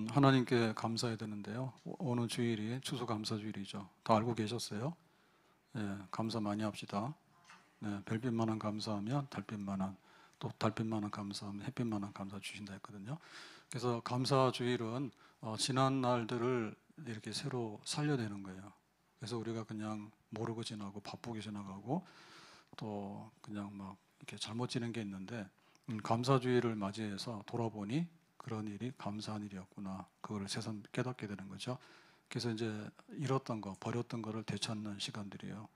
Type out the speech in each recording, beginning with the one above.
하나님께 감사해야 되는데요. 오늘 주일이 추수감사주일이죠. 다 알고 계셨어요? 예, 감사 많이 합시다. 네, 별빛만한 감사하면 달빛만한, 또 달빛만한 감사하면 햇빛만한 감사 주신다 했거든요. 그래서 감사주일은 지난 날들을 이렇게 새로 살려내는 거예요. 그래서 우리가 그냥 모르고 지나고 바쁘게 지나가고 또 그냥 막 이렇게 잘못 지낸 게 있는데 감사주의를 맞이해서 돌아보니 그런 일이 감사한 일이었구나. 그거를 새삼 깨닫게 되는 거죠. 그래서 이제 잃었던 거, 버렸던 거를 되찾는 시간들이에요.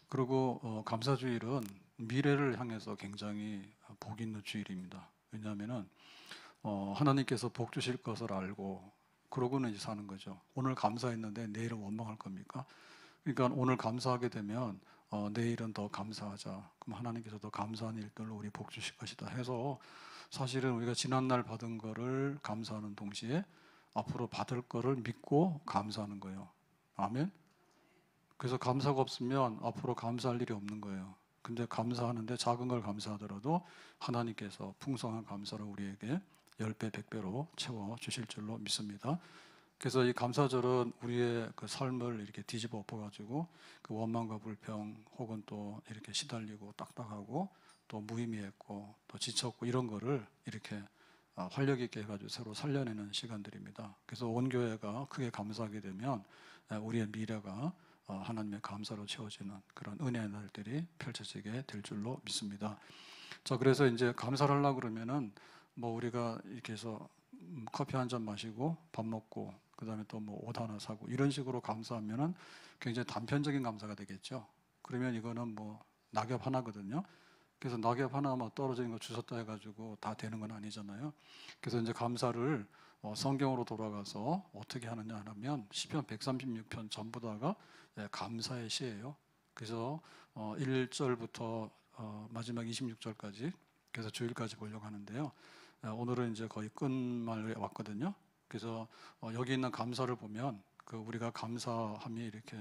그리고 감사주일은 미래를 향해서 굉장히 복 있는 주일입니다. 왜냐하면은 하나님께서 복 주실 것을 알고 그러고는 이제 사는 거죠. 오늘 감사했는데 내일은 원망할 겁니까? 그러니까 오늘 감사하게 되면 내일은 더 감사하자. 그럼 하나님께서 더 감사한 일들로 우리 복 주실 것이다 해서 사실은 우리가 지난날 받은 거를 감사하는 동시에 앞으로 받을 거를 믿고 감사하는 거예요. 아멘. 그래서 감사가 없으면 앞으로 감사할 일이 없는 거예요. 근데 감사하는데 작은 걸 감사하더라도 하나님께서 풍성한 감사를 우리에게 10배, 100배로 채워 주실 줄로 믿습니다. 그래서 이 감사절은 우리의 그 삶을 이렇게 뒤집어 엎어가지고 그 원망과 불평 혹은 또 이렇게 시달리고 딱딱하고 또 무의미했고 또 지쳤고 이런 거를 이렇게 활력 있게 해가지고 새로 살려내는 시간들입니다. 그래서 온 교회가 크게 감사하게 되면 우리의 미래가 하나님의 감사로 채워지는 그런 은혜의 날들이 펼쳐지게 될 줄로 믿습니다. 자, 그래서 이제 감사를 하려고 그러면은 뭐 우리가 이렇게 해서 커피 한 잔 마시고 밥 먹고 그다음에 또 뭐 옷 하나 사고 이런 식으로 감사하면은 굉장히 단편적인 감사가 되겠죠. 그러면 이거는 뭐 낙엽 하나거든요. 그래서 낙엽 하나만 떨어지는 거 주웠다 해가지고 다 되는 건 아니잖아요. 그래서 이제 감사를 성경으로 돌아가서 어떻게 하느냐 하면 시편 136편 전부 다가 감사의 시예요. 그래서 1절부터 마지막 26절까지 그래서 주일까지 보려고 하는데요. 오늘은 이제 거의 끝말에 왔거든요. 그래서 여기 있는 감사를 보면 그 우리가 감사함이 이렇게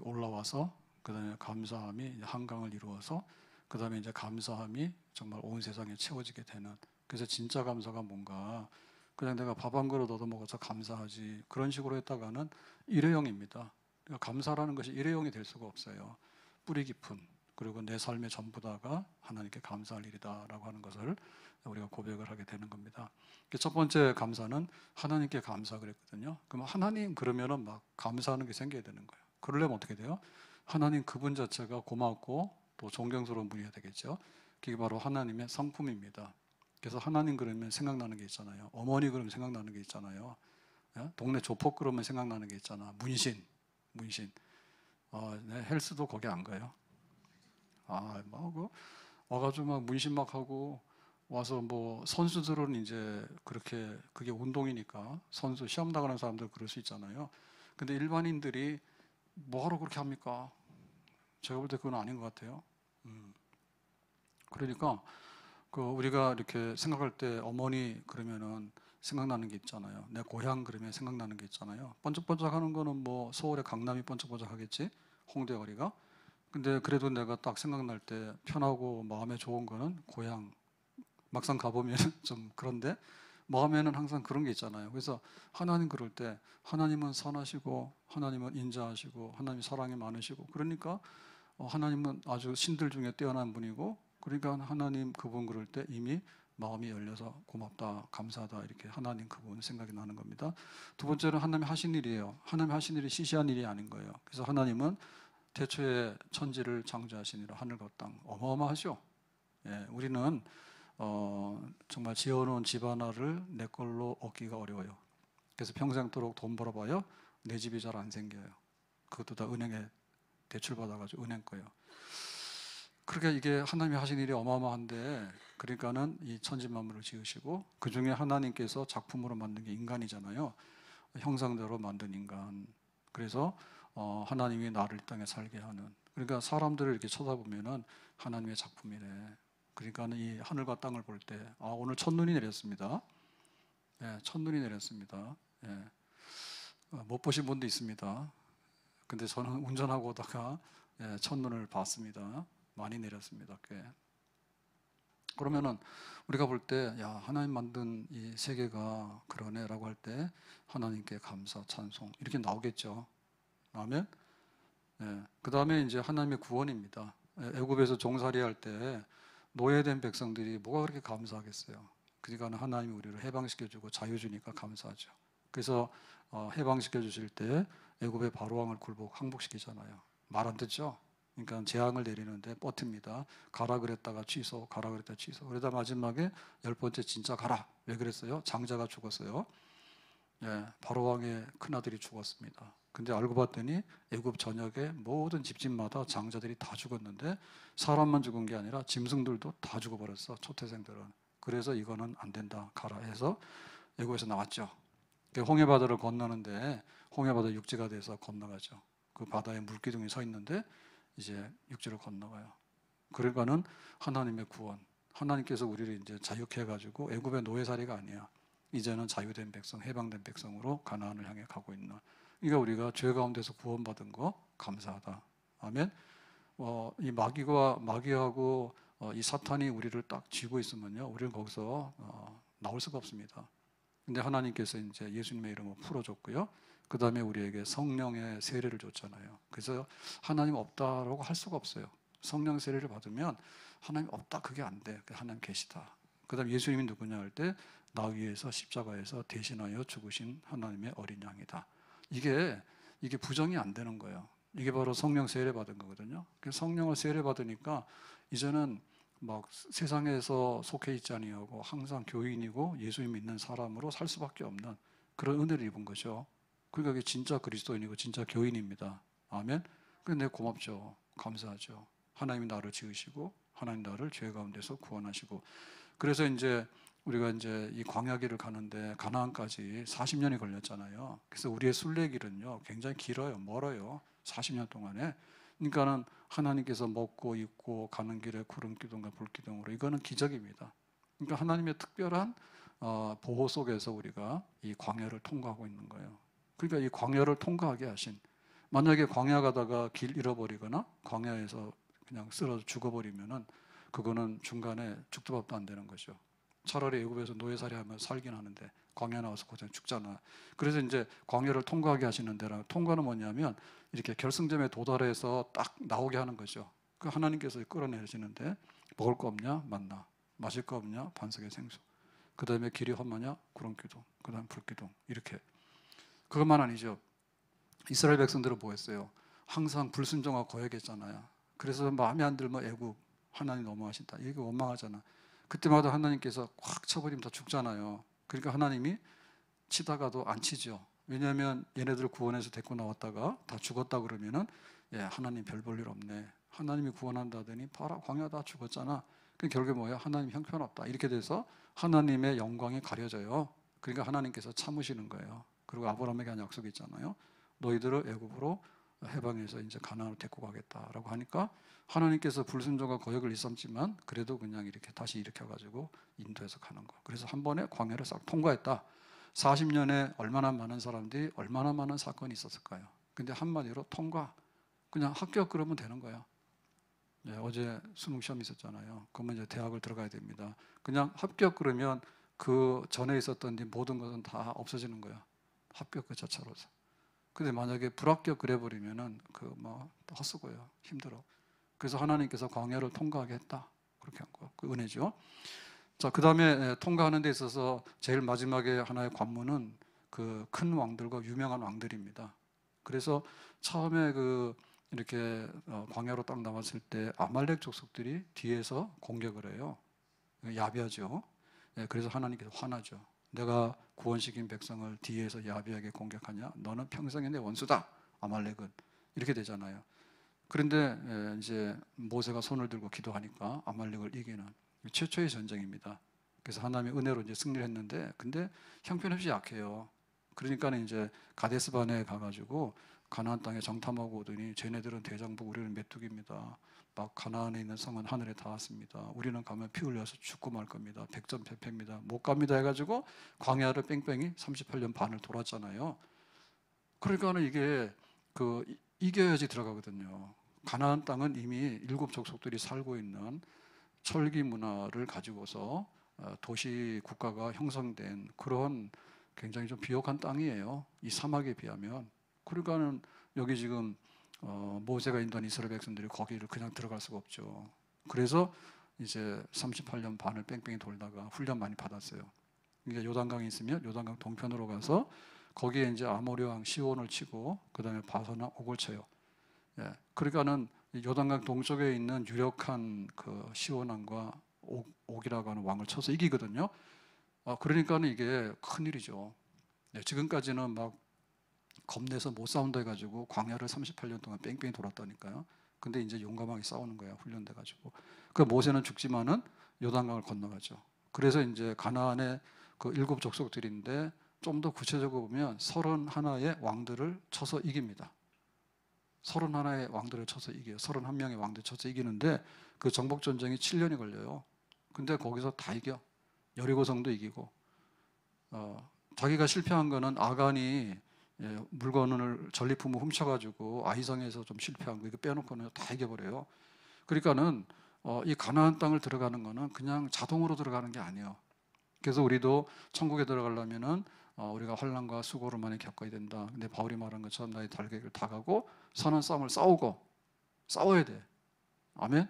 올라와서 그다음에 감사함이 한강을 이루어서 그다음에 이제 감사함이 정말 온 세상에 채워지게 되는. 그래서 진짜 감사가 뭔가 그냥 내가 밥 한 그릇 얻어 먹어서 감사하지 그런 식으로 했다가는 일회용입니다. 그러니까 감사라는 것이 일회용이 될 수가 없어요. 뿌리 깊은 그리고 내 삶의 전부 다가 하나님께 감사할 일이다라고 하는 것을 우리가 고백을 하게 되는 겁니다. 첫 번째 감사는 하나님께 감사 그랬거든요. 그럼 하나님 그러면은 막 감사하는 게 생겨야 되는 거예요. 그러려면 어떻게 돼요? 하나님 그분 자체가 고맙고 또 존경스러운 분이어야 되겠죠. 그게 바로 하나님의 성품입니다. 그래서 하나님 그러면 생각나는 게 있잖아요. 어머니 그러면 생각나는 게 있잖아요. 동네 조폭 그러면 생각나는 게 있잖아. 문신. 네, 헬스도 거기 안 가요. 뭐 와가지고 막 문신 막 하고 와서 뭐 선수들은 이제 그렇게 그게 운동이니까 선수 시험 나가는 사람들 그럴 수 있잖아요. 근데 일반인들이 뭐하러 그렇게 합니까? 제가 볼 때 그건 아닌 것 같아요. 그러니까 그 우리가 이렇게 생각할 때 어머니 그러면은 생각나는 게 있잖아요. 내 고향 그러면 생각나는 게 있잖아요. 번쩍번쩍하는 거는 뭐 서울의 강남이 번쩍번쩍하겠지, 홍대 거리가. 근데 그래도 내가 딱 생각날 때 편하고 마음에 좋은 거는 고향. 막상 가보면 좀 그런데 마음에는 항상 그런 게 있잖아요. 그래서 하나님 그럴 때 하나님은 선하시고 하나님은 인자하시고 하나님 사랑이 많으시고 그러니까 하나님은 아주 신들 중에 뛰어난 분이고 그러니까 하나님 그분 그럴 때 이미 마음이 열려서 고맙다 감사하다 이렇게 하나님 그분 생각이 나는 겁니다. 두 번째는 하나님이 하신 일이에요. 하나님이 하신 일이 시시한 일이 아닌 거예요. 그래서 하나님은 태초에 천지를 창조하시니라 하늘과 땅 어마어마하죠. 예, 우리는 정말 지어놓은 집 하나를 내 걸로 얻기가 어려워요. 그래서 평생도록 돈 벌어봐요. 내 집이 잘 안 생겨요. 그것도 다 은행에 대출 받아가지고 은행 거예요. 그러니까 이게 하나님이 하신 일이 어마어마한데 그러니까는 이 천지 만물을 지으시고 그 중에 하나님께서 작품으로 만든 게 인간이잖아요. 형상대로 만든 인간. 그래서 하나님이 나를 이 땅에 살게 하는. 그러니까 사람들을 이렇게 쳐다보면은 하나님의 작품이래. 그러니까는 이 하늘과 땅을 볼 때, 오늘 첫눈이 내렸습니다. 예, 첫눈이 내렸습니다. 예, 못 보신 분도 있습니다. 근데 저는 운전하고 오다가 첫눈을 봤습니다. 많이 내렸습니다. 꽤. 그러면은 우리가 볼 때, 야, 하나님 만든 이 세계가 그러네라고 할 때 하나님께 감사, 찬송 이렇게 나오겠죠. 아멘. 예. 그 다음에 이제 하나님의 구원입니다. 애굽에서 종살이 할 때 노예된 백성들이 뭐가 그렇게 감사하겠어요. 그러니까 하나님이 우리를 해방시켜주고 자유 주니까 감사하죠. 그래서 해방시켜 주실 때 애굽의 바로왕을 굴복 항복시키잖아요. 말 안 듣죠. 그러니까 재앙을 내리는데 버팁니다. 가라 그랬다가 취소, 가라 그랬다가 취소. 그러다 마지막에 10번째 진짜 가라. 왜 그랬어요? 장자가 죽었어요. 예, 바로왕의 큰아들이 죽었습니다. 근데 알고 봤더니 애굽 전역의 모든 집집마다 장자들이 다 죽었는데 사람만 죽은 게 아니라 짐승들도 다 죽어버렸어. 초태생들은. 그래서 이거는 안 된다. 가라 해서 애굽에서 나왔죠. 홍해바다를 건너는데 홍해바다 육지가 돼서 건너가죠. 그 바다에 물기둥이 서 있는데 이제 육지를 건너가요. 그러니까는 하나님의 구원. 하나님께서 우리를 이제 자유케 해가지고 애굽의 노예살이가 아니야. 이제는 자유된 백성, 해방된 백성으로 가나안을 향해 가고 있는. 그러니까 우리가 죄 가운데서 구원받은 거 감사하다. 아멘. 이 마귀하고 이 사탄이 우리를 딱 쥐고 있으면요, 우리는 거기서 나올 수가 없습니다. 근데 하나님께서 이제 예수님의 이름으로 풀어줬고요. 그 다음에 우리에게 성령의 세례를 줬잖아요. 그래서 하나님 없다라고 할 수가 없어요. 성령 세례를 받으면 하나님 없다 그게 안 돼. 하나님 계시다. 그 다음에 예수님이 누구냐 할 때 나 위에서 십자가에서 대신하여 죽으신 하나님의 어린 양이다. 이게 부정이 안 되는 거예요. 이게 바로 성령 세례 받은 거거든요. 그래서 성령을 세례 받으니까 이제는 막 세상에서 속해 있지 아니하고 항상 교인이고 예수님 믿는 사람으로 살 수밖에 없는 그런 은혜를 입은 거죠. 그러니까 이게 진짜 그리스도인이고 진짜 교인입니다. 아멘. 근데 고맙죠. 감사하죠. 하나님이 나를 지으시고 하나님 나를 죄 가운데서 구원하시고. 그래서 이제 우리가 이제 이 광야길을 가는데 가나안까지 40년이 걸렸잖아요. 그래서 우리의 순례길은요 굉장히 길어요. 멀어요. 40년 동안에. 그러니까는 하나님께서 먹고 입고 가는 길에 구름 기둥과 불 기둥으로 이거는 기적입니다. 그러니까 하나님의 특별한 보호 속에서 우리가 이 광야를 통과하고 있는 거예요. 그러니까 이 광야를 통과하게 하신, 만약에 광야 가다가 길 잃어버리거나 광야에서 그냥 쓰러져 죽어버리면은 그거는 중간에 죽도 밥도 안 되는 거죠. 차라리 애굽에서 노예살이 하면 살긴 하는데 광야 나와서 고생 죽잖아. 그래서 이제 광야를 통과하게 하시는 데라. 통과는 뭐냐면 이렇게 결승점에 도달해서 딱 나오게 하는 거죠. 그 하나님께서 끌어내시는데 먹을 거 없냐? 만나. 마실 거 없냐? 반석의 생수. 그 다음에 길이 험하냐? 구름기둥. 그 다음 불기둥. 이렇게. 그것만 아니죠. 이스라엘 백성들은 뭐 했어요? 항상 불순종하고 거역했잖아요. 그래서 마음에 안 들면 애굽 하나님 너무하신다. 이게 원망하잖아. 그때마다 하나님께서 꽉 쳐버리면 다 죽잖아요. 그러니까 하나님이 치다가도 안 치죠. 왜냐하면 얘네들 구원해서 데리고 나왔다가 다 죽었다 그러면은 예, 하나님 별 볼 일 없네. 하나님이 구원한다더니 봐라 광야 다 죽었잖아. 그 결국에 뭐야? 하나님 형편없다. 이렇게 돼서 하나님의 영광이 가려져요. 그러니까 하나님께서 참으시는 거예요. 그리고 아브라함에게 한 약속이 있잖아요. 너희들을 애굽으로 해방해서 이제 가나안으로 데리고 가겠다라고 하니까 하나님께서 불순종과 거역을 일삼지만 그래도 그냥 이렇게 다시 일으켜가지고 인도해서 가는 거. 그래서 한 번에 광야를 싹 통과했다. 40년에 얼마나 많은 사람들이 얼마나 많은 사건이 있었을까요? 근데 한마디로 통과. 그냥 합격 그러면 되는 거예요. 네, 어제 수능 시험 있었잖아요. 그러면 이제 대학을 들어가야 됩니다. 그냥 합격 그러면 그 전에 있었던 모든 것은 다 없어지는 거예요. 합격 그 자체로서. 근데 만약에 불합격 그래버리면은 그 뭐 헛수고요. 힘들어. 그래서 하나님께서 광야를 통과하게 했다. 그렇게 한 거. 그 은혜죠. 자, 그 다음에 통과하는 데 있어서 제일 마지막에 하나의 관문은 그 큰 왕들과 유명한 왕들입니다. 그래서 처음에 그 이렇게 광야로 딱 나왔을 때 아말렉 족속들이 뒤에서 공격을 해요. 야비하죠. 그래서 하나님께서 화나죠. 내가 구원시킨 백성을 뒤에서 야비하게 공격하냐? 너는 평생의 내 원수다. 아말렉은 이렇게 되잖아요. 그런데 이제 모세가 손을 들고 기도하니까 아말렉을 이기는 최초의 전쟁입니다. 그래서 하나님의 은혜로 이제 승리를 했는데, 근데 형편없이 약해요. 그러니까 이제 가데스반에 가가지고 가나안 땅에 정탐하고 오더니 쟤네들은 대장부, 우리는 메뚜기입니다. 막 가나안에 있는 성은 하늘에 닿았습니다. 우리는 가면 피 흘려서 죽고 말 겁니다. 백전백패입니다. 못 갑니다 해가지고 광야를 뺑뺑이 38년 반을 돌았잖아요. 그러니까는 이게 이겨야지 들어가거든요. 가나안 땅은 이미 7 족속들이 살고 있는 철기 문화를 가지고서 도시 국가가 형성된 그런 굉장히 좀 비옥한 땅이에요. 이 사막에 비하면. 그러니까는 여기 지금 모세가 인도한 이스라엘 백성들이 거기를 그냥 들어갈 수가 없죠. 그래서 이제 38년 반을 뺑뺑이 돌다가 훈련 많이 받았어요. 그러니까 요단강이 있으면 요단강 동편으로 가서 거기에 이제 아모리 왕 시온을 치고 그 다음에 바사나 옥을 쳐요. 예, 그러니까는 요단강 동쪽에 있는 유력한 그 시온 왕과 옥이라고 하는 왕을 쳐서 이기거든요. 그러니까는 이게 큰 일이죠. 네, 지금까지는 막 겁내서 못 싸운다 해가지고 광야를 38년 동안 뺑뺑이 돌았다니까요. 근데 이제 용감하게 싸우는 거야, 훈련돼가지고. 그 모세는 죽지만은 요단강을 건너가죠. 그래서 이제 가나안의 그 7 족속들인데 좀 더 구체적으로 보면 31의 왕들을 쳐서 이깁니다. 31의 왕들을 쳐서 이겨요. 31명의 왕들을 쳐서 이기는데 그 정복 전쟁이 7년이 걸려요. 근데 거기서 다 이겨. 여리고성도 이기고. 자기가 실패한 거는 아간이 물건을 전리품을 훔쳐가지고 아이성에서 좀 실패한 거 이거 빼놓고는 다 이겨버려요. 그러니까는 이 가나안 땅을 들어가는 거는 그냥 자동으로 들어가는 게 아니에요. 그래서 우리도 천국에 들어가려면은 우리가 환난과 수고를 많이 겪어야 된다. 근데 바울이 말한 것처럼 나의 달걀을 다 가고 선한 싸움을 싸워야 돼. 아멘.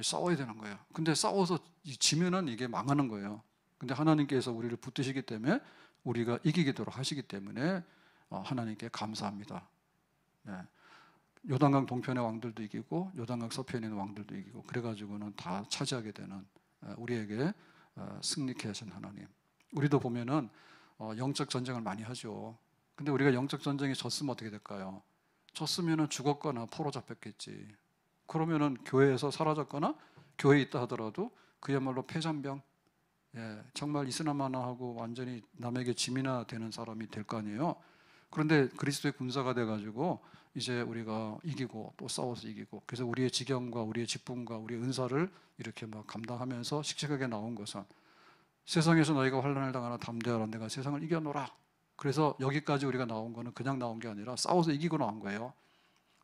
싸워야 되는 거예요. 근데 싸워서 지면은 이게 망하는 거예요. 근데 하나님께서 우리를 붙드시기 때문에 우리가 이기도록 하시기 때문에 하나님께 감사합니다. 네. 요단강 동편의 왕들도 이기고 요단강 서편에 있는 왕들도 이기고 그래가지고는 다 차지하게 되는 우리에게 승리케 하신 하나님. 우리도 보면은 영적 전쟁을 많이 하죠. 근데 우리가 영적 전쟁에 졌으면 어떻게 될까요? 졌으면은 죽었거나 포로 잡혔겠지. 그러면은 교회에서 사라졌거나 교회에 있다 하더라도 그야말로 폐잔병, 정말 이스라마나하고 완전히 남에게 짐이나 되는 사람이 될 거 아니에요. 그런데 그리스도의 군사가 돼가지고 이제 우리가 이기고 또 싸워서 이기고 그래서 우리의 지경과 우리의 직분과 우리의 은사를 이렇게 막 감당하면서 씩씩하게 나온 것은 세상에서 너희가 환난을 당하나 담대하라 내가 세상을 이겨노라. 그래서 여기까지 우리가 나온 거는 그냥 나온 게 아니라 싸워서 이기고 나온 거예요.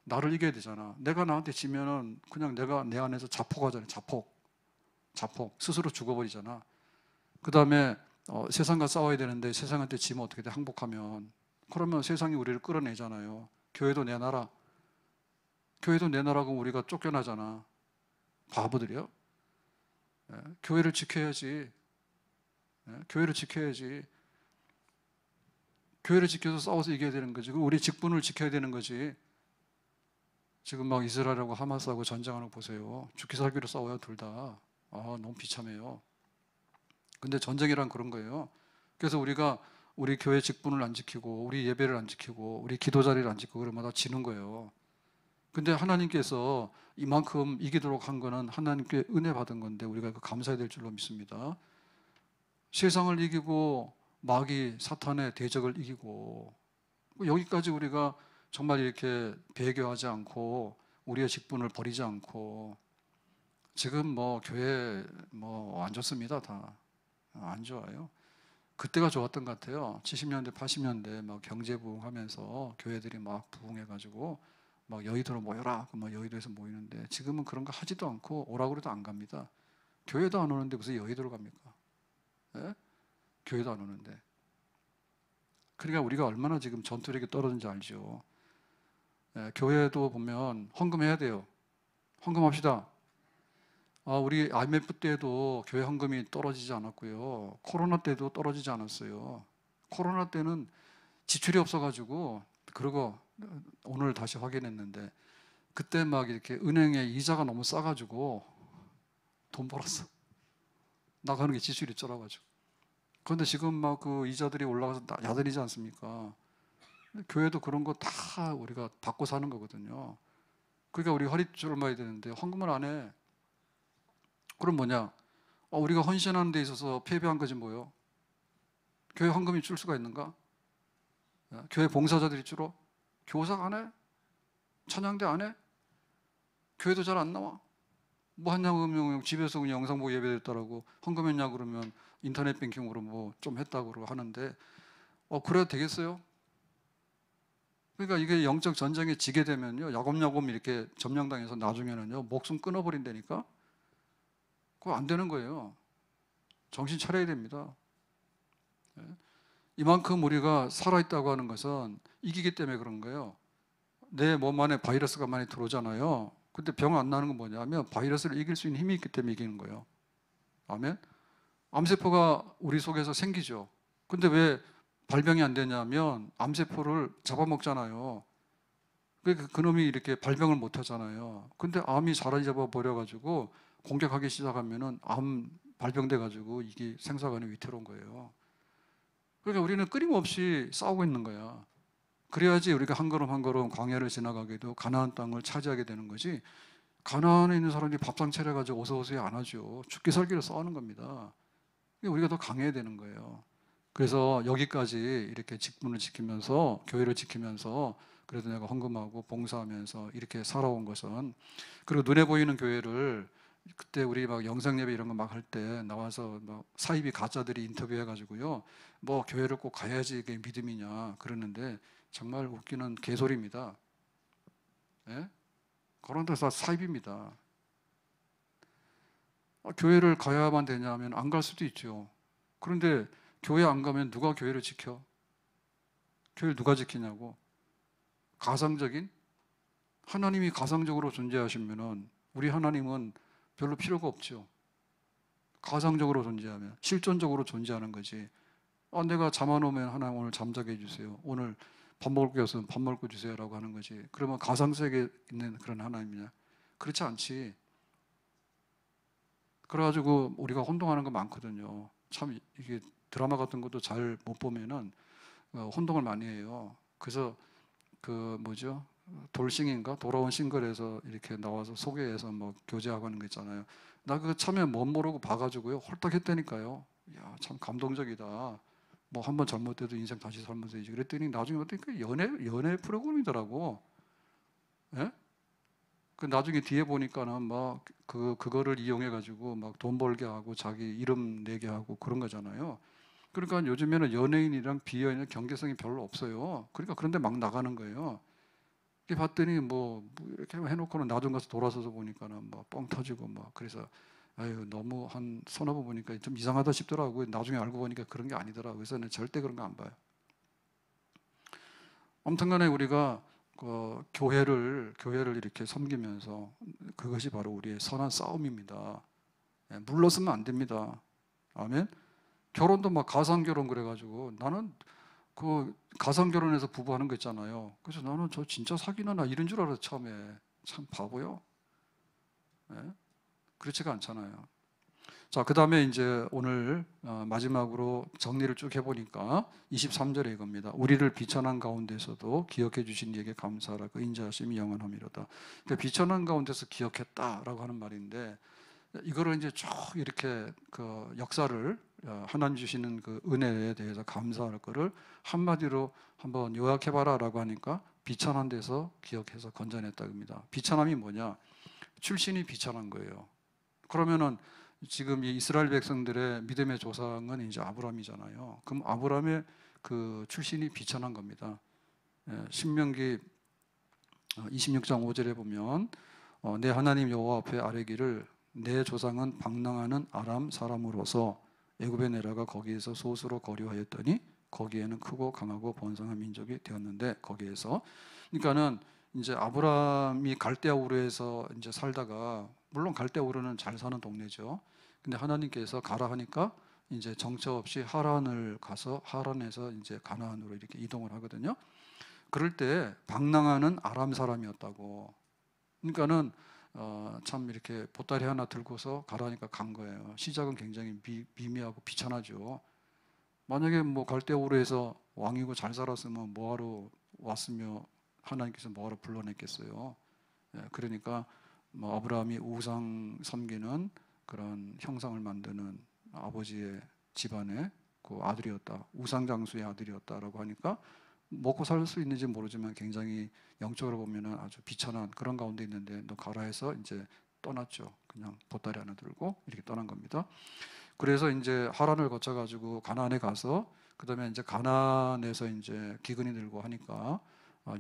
나를 이겨야 되잖아. 내가 나한테 지면은 그냥 내가 내 안에서 자폭하잖아요. 자폭 스스로 죽어버리잖아. 그 다음에 세상과 싸워야 되는데 세상한테 지면 어떻게 돼? 항복하면. 그러면 세상이 우리를 끌어내잖아요. 교회도 내놔라. 교회도 내놔라고 우리가 쫓겨나잖아. 바보들이요. 교회를 지켜야지. 교회를 지켜야지. 교회를 지켜서 싸워서 이겨야 되는 거지. 우리 직분을 지켜야 되는 거지. 지금 막 이스라엘하고 하마스하고 전쟁하는 거 보세요. 죽기 살기로 싸워요, 둘 다. 너무 비참해요. 근데 전쟁이란 그런 거예요. 그래서 우리가 우리 교회 직분을 안 지키고 우리 예배를 안 지키고 우리 기도 자리를 안 지키고 그러면 다 지는 거예요. 근데 하나님께서 이만큼 이기도록 한 거는 하나님께 은혜 받은 건데 우리가 감사해야 될 줄로 믿습니다. 세상을 이기고 마귀 사탄의 대적을 이기고 여기까지 우리가 정말 이렇게 배교하지 않고 우리의 직분을 버리지 않고 지금 뭐 교회 뭐 안 좋습니다. 다 안 좋아요. 그때가 좋았던 것 같아요. 70년대, 80년대 막 경제 부흥하면서 교회들이 막 부흥해가지고 막 여의도로 모여라. 막 여의도에서 모이는데 지금은 그런 거 하지도 않고 오라고 해도 안 갑니다. 교회도 안 오는데 무슨 여의도로 갑니까? 예? 교회도 안 오는데. 그러니까 우리가 얼마나 지금 전투력이 떨어진지 알죠. 교회도 보면 헌금해야 돼요. 헌금합시다. 우리 IMF 때도 교회 헌금이 떨어지지 않았고요. 코로나 때도 떨어지지 않았어요. 코로나 때는 지출이 없어가지고 그리고 오늘 다시 확인했는데 그때 막 이렇게 은행에 이자가 너무 싸가지고 돈 벌었어. 나가는 게 지출이 쩔어가지고. 그런데 지금 막 그 이자들이 올라가서 야단이지 않습니까? 교회도 그런 거 다 우리가 받고 사는 거거든요. 그러니까 우리 허리줄을 마야 되는데 헌금을 안 해. 그럼 뭐냐? 우리가 헌신하는 데 있어서 패배한 거지 뭐요? 교회 헌금이 줄 수가 있는가? 교회 봉사자들이 줄어? 교사가 안 해? 찬양대 안 해? 교회도 잘 안 나와? 뭐 하냐고 그러면 집에서 그냥 영상 보고 예배했다라고 헌금했냐 그러면 인터넷 뱅킹으로 뭐 좀 했다고 하는데 그래도 되겠어요? 그러니까 이게 영적 전쟁에 지게 되면요 야곱야곱 이렇게 점령당해서 나중에는요 목숨 끊어버린다니까. 그거 안 되는 거예요. 정신 차려야 됩니다. 이만큼 우리가 살아있다고 하는 것은 이기기 때문에 그런 거예요. 내 몸 안에 바이러스가 많이 들어오잖아요. 근데 병 안 나는 건 뭐냐면 바이러스를 이길 수 있는 힘이 있기 때문에 이기는 거예요. 아멘. 암세포가 우리 속에서 생기죠. 근데 왜 발병이 안 되냐면 암세포를 잡아먹잖아요. 그러니까 그놈이 이렇게 발병을 못 하잖아요. 근데 암이 자리 잡아버려가지고 공격하기 시작하면은 암 발병돼가지고 이게 생사간에 위태로운 거예요. 그러니까 우리는 끊임없이 싸우고 있는 거야. 그래야지 우리가 한 걸음 한 걸음 광야를 지나가게도 가나안 땅을 차지하게 되는 거지. 가나안에 있는 사람들이 밥상 차려가지고 어서 오세요 안 하죠. 죽기 살기로 싸우는 겁니다. 우리가 더 강해야 되는 거예요. 그래서 여기까지 이렇게 직분을 지키면서 교회를 지키면서 그래도 내가 헌금하고 봉사하면서 이렇게 살아온 것은, 그리고 눈에 보이는 교회를 그때 우리 막 영상 예배 이런 거 막 할 때 나와서 막 사이비 가짜들이 인터뷰해가지고요, 뭐 교회를 꼭 가야지 이게 믿음이냐 그러는데 정말 웃기는 개소리입니다. 예? 그런 데서 사이비입니다. 교회를 가야만 되냐면 안 갈 수도 있죠. 그런데 교회 안 가면 누가 교회를 지켜? 교회를 누가 지키냐고. 가상적인? 하나님이 가상적으로 존재하시면은 우리 하나님은 별로 필요가 없죠. 가상적으로 존재하면, 실존적으로 존재하는 거지. 내가 잠 안 오면 하나님 오늘 잠자게 해주세요. 오늘 밥 먹을 게 없으면 밥 먹고 주세요라고 하는 거지. 그러면 가상세계에 있는 그런 하나님이냐? 그렇지 않지. 그래가지고 우리가 혼동하는 거 많거든요. 참 이게 드라마 같은 것도 잘 못 보면은 혼동을 많이 해요. 그래서 그 뭐죠? 돌싱인가? 돌아온 싱글에서 이렇게 나와서 소개해서 뭐 교제하고 하는 거 있잖아요. 나 그거 처음에 못 모르고 봐가지고요. 홀딱 했다니까요. 야, 참 감동적이다. 뭐 한 번 잘못돼도 인생 다시 살면서 이제 그랬더니 나중에 봤더니 그 연애 프로그램이더라고. 예? 그 나중에 뒤에 보니까는 막 그거를 이용해 가지고 막 돈 벌게 하고 자기 이름 내게 하고 그런 거잖아요. 그러니까 요즘에는 연예인이랑 비연의 경계성이 별로 없어요. 그러니까 그런데 막 나가는 거예요. 이렇게 봤더니 뭐 이렇게 해놓고는 나중 가서 돌아서서 보니까는 막 뻥 터지고 막, 그래서 아유 너무 한 서너 번 보니까 좀 이상하다 싶더라고요. 나중에 알고 보니까 그런 게 아니더라고요. 그래서 저는 절대 그런 거 안 봐요. 아무튼간에 우리가 교회를 이렇게 섬기면서 그것이 바로 우리의 선한 싸움입니다. 물러서면 안 됩니다. 아멘. 결혼도 막 가상 결혼 그래가지고 나는 그 가상 결혼해서 부부하는 거 있잖아요. 그래서 나는 저 진짜 사귀나 나 이런 줄 알았어 처음에. 참 바보요. 예? 그렇지가 않잖아요. 자, 그 다음에 이제 오늘 마지막으로 정리를 쭉 해보니까 23절에 이겁니다. 우리를 비천한 가운데서도 기억해 주신 이에게 감사하라. 그 인자하심이 영원함이로다. 그러니까 비천한 가운데서 기억했다라고 하는 말인데, 이거를 이제 쭉 이렇게 그 역사를 하나님 주시는 그 은혜에 대해서 감사할 거를 한마디로 한번 요약해봐라라고 하니까 비천한 데서 기억해서 건져냈다 겁니다. 비천함이 뭐냐? 출신이 비천한 거예요. 그러면은 지금 이 이스라엘 백성들의 믿음의 조상은 이제 아브라함이잖아요. 그럼 아브라함의 그 출신이 비천한 겁니다. 신명기 26장 5절에 보면 내 하나님 여호와 앞에 아뢰기를 내 조상은 방랑하는 아람 사람으로서 애굽에 내려가 거기에서 소수로 거류하였더니 거기에는 크고 강하고 번성한 민족이 되었는데, 거기에서 그러니까는 이제 아브라함이 갈대아 우르에서 이제 살다가, 물론 갈대아 우르는 잘 사는 동네죠. 근데 하나님께서 가라 하니까 이제 정처 없이 하란을 가서 하란에서 이제 가나안으로 이렇게 이동을 하거든요. 그럴 때 방랑하는 아람 사람이었다고. 그러니까는 참 이렇게 보따리 하나 들고서 가라니까 간 거예요. 시작은 굉장히 미미하고 비천하죠. 만약에 뭐 갈대우르에서 왕이고 잘 살았으면 뭐하러 왔으며 하나님께서 뭐하러 불러냈겠어요. 그러니까 뭐 아브라함이 우상 섬기는 그런 형상을 만드는 아버지의 집안의 그 아들이었다, 우상 장수의 아들이었다라고 하니까 먹고 살 수 있는지 모르지만 굉장히 영적으로 보면은 아주 비천한 그런 가운데 있는데, 너 가라 해서 이제 떠났죠. 그냥 보따리 하나 들고 이렇게 떠난 겁니다. 그래서 이제 하란을 거쳐가지고 가나안에 가서, 그다음에 이제 가나안에서 이제 기근이 들고 하니까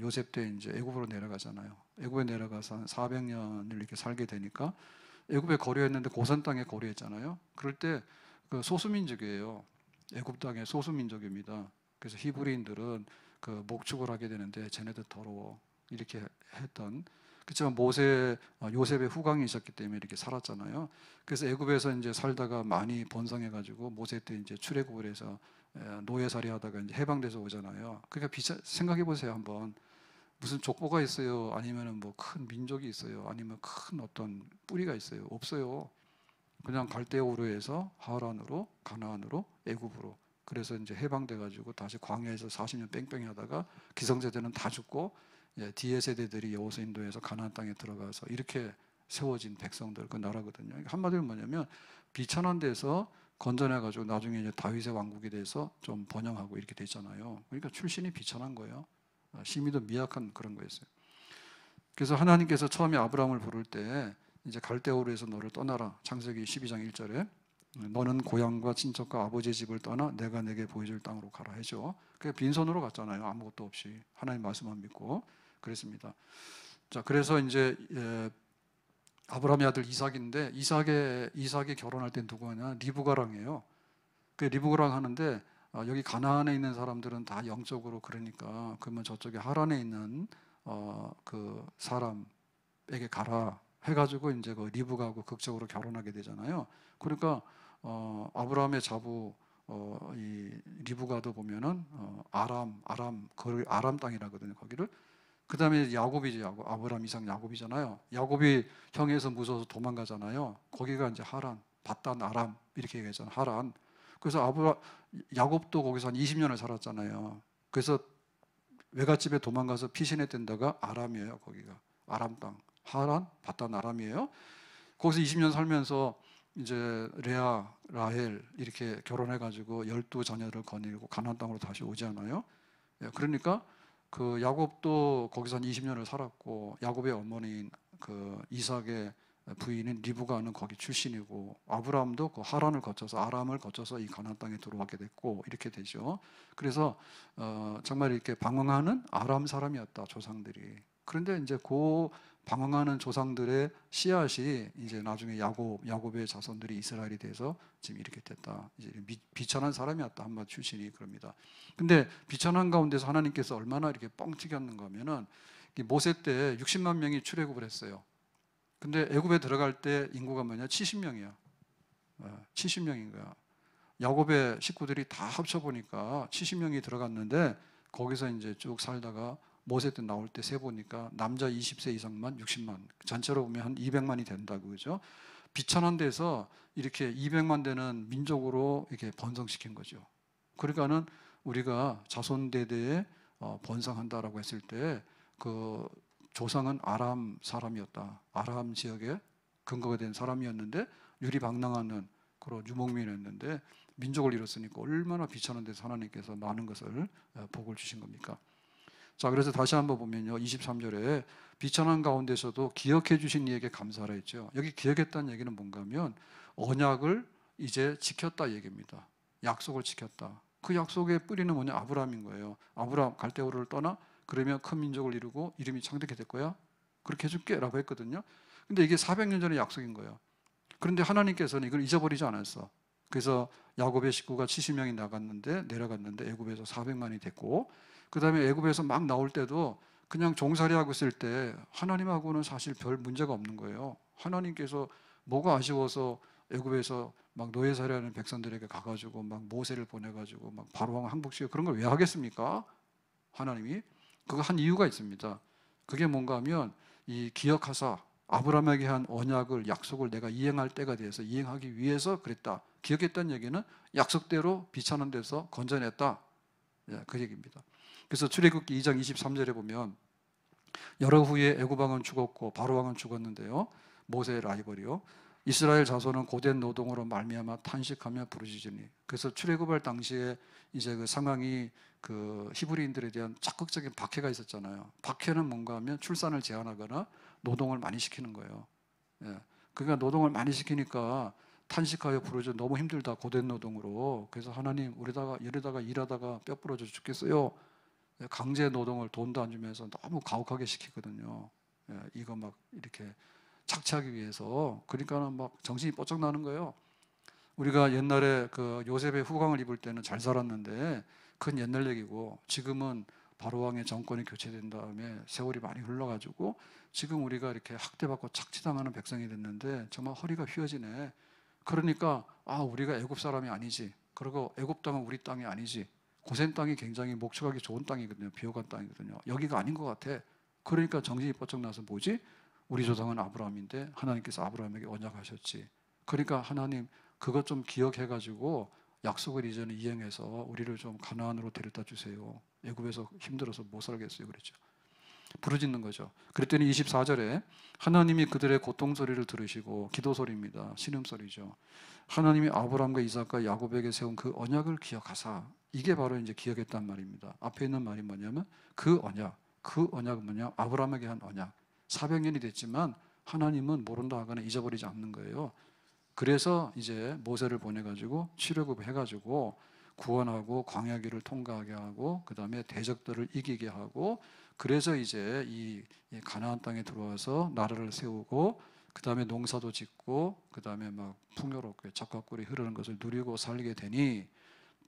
요셉 때 이제 애굽으로 내려가잖아요. 애굽에 내려가서 한 400년을 이렇게 살게 되니까 애굽에 거류했는데 고산 땅에 거류했잖아요. 그럴 때 그 소수민족이에요. 애굽 땅의 소수민족입니다. 그래서 히브리인들은 그 목축을 하게 되는데 쟤네들 더러워 이렇게 했던. 그렇지만 요셉의 후광이 있었기 때문에 이렇게 살았잖아요. 그래서 애굽에서 이제 살다가 많이 번성해가지고 모세 때 이제 출애굽을 해서 노예살이 하다가 이제 해방돼서 오잖아요. 그러니까 생각해 보세요 한번. 무슨 족보가 있어요? 아니면은 뭐 큰 민족이 있어요? 아니면 큰 어떤 뿌리가 있어요? 없어요. 그냥 갈대아 우르에서 하란으로, 가나안으로, 애굽으로. 그래서 이제 해방돼 가지고 다시 광야에서 40년 뺑뺑이 하다가 기성세대는 다 죽고 뒤에 세대들이 여호수 인도에서 가나안 땅에 들어가서 이렇게 세워진 백성들 그 나라거든요. 한마디로 뭐냐면 비천한 데서 건져내 가지고 나중에 이제 다윗의 왕국이 돼서 좀 번영하고 이렇게 됐잖아요. 그러니까 출신이 비천한 거예요. 심히도 미약한 그런 거였어요. 그래서 하나님께서 처음에 아브라함을 부를 때 이제 갈대아우르에서 너를 떠나라. 창세기 12장 1절에 너는 고향과 친척과 아버지의 집을 떠나 내가 내게 보여줄 땅으로 가라 해죠. 그 빈손으로 갔잖아요. 아무것도 없이 하나님 말씀만 믿고 그랬습니다. 자, 그래서 이제 아브라함의 아들 이삭인데 이삭이 결혼할 때 누구냐? 리브가랑이에요. 그 리브가랑 하는데 여기 가나안에 있는 사람들은 다 영적으로 그러니까 그러면 저쪽에 하란에 있는 그 사람에게 가라 해가지고 이제 그 리브가하고 극적으로 결혼하게 되잖아요. 그러니까 아브라함의 자부 이 리브가도 보면은 그 아람 땅이라거든요. 거기를. 그 다음에 야곱이지, 아브라함, 이삭, 야곱이잖아요. 야곱이 형에서 무서워서 도망가잖아요. 거기가 이제 하란, 바단, 아람 이렇게 얘기하잖아요. 하란. 그래서 야곱도 거기서 한 20년을 살았잖아요. 그래서 외갓집에 도망가서 피신했던 데가 아람이에요. 거기가 아람 땅, 하란, 바단, 아람이에요. 거기서 20년 살면서 이제 레아, 라헬 이렇게 결혼해가지고 12자녀를 거느리고 가나안 땅으로 다시 오지 않아요? 그러니까 그 야곱도 거기서 한 20년을 살았고 야곱의 어머니인 그 이삭의 부인인 리브가는 거기 출신이고 아브라함도 그 하란을 거쳐서 아람을 거쳐서 이 가나안 땅에 들어오게 됐고 이렇게 되죠. 그래서 정말 이렇게 방황하는 아람 사람이었다 조상들이. 그런데 이제 그 방황하는 조상들의 씨앗이 이제 나중에 야곱의 자손들이 이스라엘이 돼서 지금 이렇게 됐다. 이제 비천한 사람이었다 한마디 출신이 그럽니다. 근데 비천한 가운데서 하나님께서 얼마나 이렇게 뻥튀기 하는가 하면은 모세 때 60만 명이 출애굽을 했어요. 근데 애굽에 들어갈 때 인구가 뭐냐? 70명이야. 70명인 거야. 야곱의 식구들이 다 합쳐보니까 70명이 들어갔는데 거기서 이제 쭉 살다가 모세 때 나올 때 세보니까 남자 20세 이상만 60만, 전체로 보면 한 200만이 된다고 그죠? 비천한 데서 이렇게 200만 되는 민족으로 이렇게 번성시킨 거죠. 그러니까는 우리가 자손대대에 번성한다라고 했을 때 그 조상은 아람 사람이었다. 아람 지역에 근거가 된 사람이었는데 유리방랑하는 그런 유목민이었는데 민족을 잃었으니까 얼마나 비천한 데서 하나님께서 많은 것을 복을 주신 겁니까? 자, 그래서 다시 한번 보면요. 23절에 비천한 가운데서도 기억해 주신 이에게 감사하라 했죠. 여기 기억했다는 얘기는 뭔가 하면 언약을 이제 지켰다 얘기입니다. 약속을 지켰다. 그 약속의 뿌리는 뭐냐? 아브라함인 거예요. 아브라함 갈대우르를 떠나 그러면 큰 민족을 이루고 이름이 창대케 될 거야. 그렇게 해줄게 라고 했거든요. 근데 이게 400년 전의 약속인 거예요. 그런데 하나님께서는 이걸 잊어버리지 않았어. 그래서 야곱의 식구가 70명이 내려갔는데 애굽에서 400만이 됐고 그 다음에 애굽에서 막 나올 때도 그냥 종살이하고 있을 때 하나님하고는 사실 별 문제가 없는 거예요. 하나님께서 뭐가 아쉬워서 애굽에서 막 노예살이하는 백성들에게 가가지고 막 모세를 보내가지고 막 바로왕 항복시키고 그런 걸 왜 하겠습니까? 하나님이 그거 한 이유가 있습니다. 그게 뭔가 하면 이 기억하사 아브라함에게 한 언약을 약속을 내가 이행할 때가 돼서 이행하기 위해서 그랬다. 기억했다는 얘기는 약속대로 비천한 데서 건져냈다. 그 얘기입니다. 그래서 출애굽기 2장 23절에 보면 여러 후에 애굽 왕은 죽었고 바로 왕은 죽었는데요. 모세의 라이벌이요. 이스라엘 자손은 고된 노동으로 말미암아 탄식하며 부르짖으니. 그래서 출애굽할 당시에 이제 그 상황이 그 히브리인들에 대한 적극적인 박해가 있었잖아요. 박해는 뭔가 하면 출산을 제한하거나 노동을 많이 시키는 거예요. 그러니까 노동을 많이 시키니까 탄식하여 부르짖어 너무 힘들다 고된 노동으로. 그래서 하나님 우리다가 이러다가 일하다가 뼈 부러져 죽겠어요. 강제 노동을 돈도 안 주면서 너무 가혹하게 시키거든요. 이거 막 이렇게 착취하기 위해서. 그러니까는 막 정신이 뻗쩍 나는 거예요. 우리가 옛날에 그 요셉의 후광을 입을 때는 잘 살았는데 그건 옛날 얘기고, 지금은 바로왕의 정권이 교체된 다음에 세월이 많이 흘러가지고 지금 우리가 이렇게 학대받고 착취당하는 백성이 됐는데 정말 허리가 휘어지네. 그러니까 우리가 애굽 사람이 아니지. 그리고 애굽 땅은 우리 땅이 아니지. 고센 땅이 굉장히 목축하기 좋은 땅이거든요. 비옥한 땅이거든요. 여기가 아닌 것 같아. 그러니까 정신이 뻗쩍 나서 뭐지? 우리 조상은 아브라함인데 하나님께서 아브라함에게 언약하셨지. 그러니까 하나님 그것 좀 기억해가지고 약속을 이제는 이행해서 우리를 좀 가나안으로 데려다 주세요. 애굽에서 힘들어서 못 살겠어요. 그랬죠. 부르짖는 거죠. 그랬더니 24절에 하나님이 그들의 고통 소리를 들으시고, 기도 소리입니다. 신음 소리죠. 하나님이 아브라함과 이삭과 야곱에게 세운 그 언약을 기억하사. 이게 바로 이제 기억했단 말입니다. 앞에 있는 말이 뭐냐면 그 언약은 뭐냐? 아브라함에게 한 언약. 400년이 됐지만 하나님은 모른다 하거나 잊어버리지 않는 거예요. 그래서 이제 모세를 보내가지고 출애굽 해가지고 구원하고 광야길을 통과하게 하고, 그 다음에 대적들을 이기게 하고, 그래서 이제 이 가나안 땅에 들어와서 나라를 세우고, 그 다음에 농사도 짓고, 그 다음에 막 풍요롭게 젖과 꿀이 흐르는 것을 누리고 살게 되니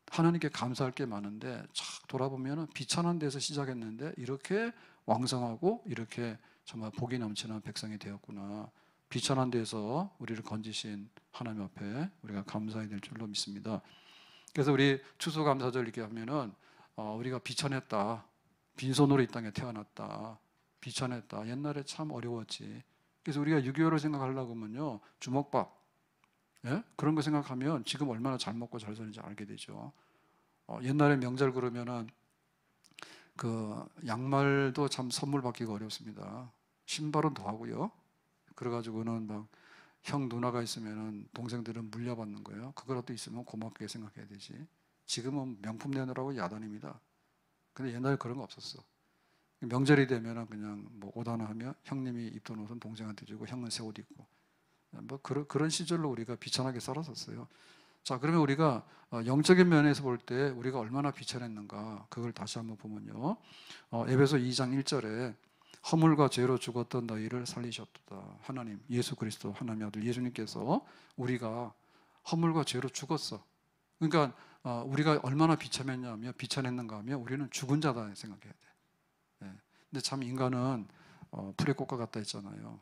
하나님께 감사할 게 많은데, 착 돌아보면 비천한 데서 시작했는데 이렇게 왕성하고 이렇게 정말 복이 넘치는 백성이 되었구나. 비천한 데서 우리를 건지신 하나님 앞에 우리가 감사해야 될 줄로 믿습니다. 그래서 우리 추수감사절 이렇게 하면은 우리가 비천했다, 빈손으로 이 땅에 태어났다, 비천했다, 옛날에 참 어려웠지. 그래서 우리가 6.25를 생각하려고 하면요, 주먹밥, 예? 그런 거 생각하면 지금 얼마나 잘 먹고 잘 사는지 알게 되죠. 옛날에 명절 그러면은 그 양말도 참 선물 받기가 어렵습니다. 신발은 더 하고요. 그래가지고는 막 형 누나가 있으면은 동생들은 물려받는 거예요. 그거라도 있으면 고맙게 생각해야 되지. 지금은 명품 내놓으라고 야단입니다. 근데 옛날에 그런 거 없었어. 명절이 되면은 그냥 뭐 옷 하나 하면 형님이 입던 옷은 동생한테 주고 형은 새 옷 입고, 뭐 그런 시절로 우리가 비천하게 살았었어요. 자, 그러면 우리가 영적인 면에서 볼 때 우리가 얼마나 비천했는가, 그걸 다시 한번 보면요, 에베소 2장 1절에 허물과 죄로 죽었던 너희를 살리셨도다. 하나님, 예수 그리스도 하나님의 아들 예수님께서 우리가 허물과 죄로 죽었어. 그러니까 우리가 얼마나 비천했는가 하면 우리는 죽은 자다 생각해야 돼. 예. 근데 참 인간은 풀의 꽃과 같다 했잖아요.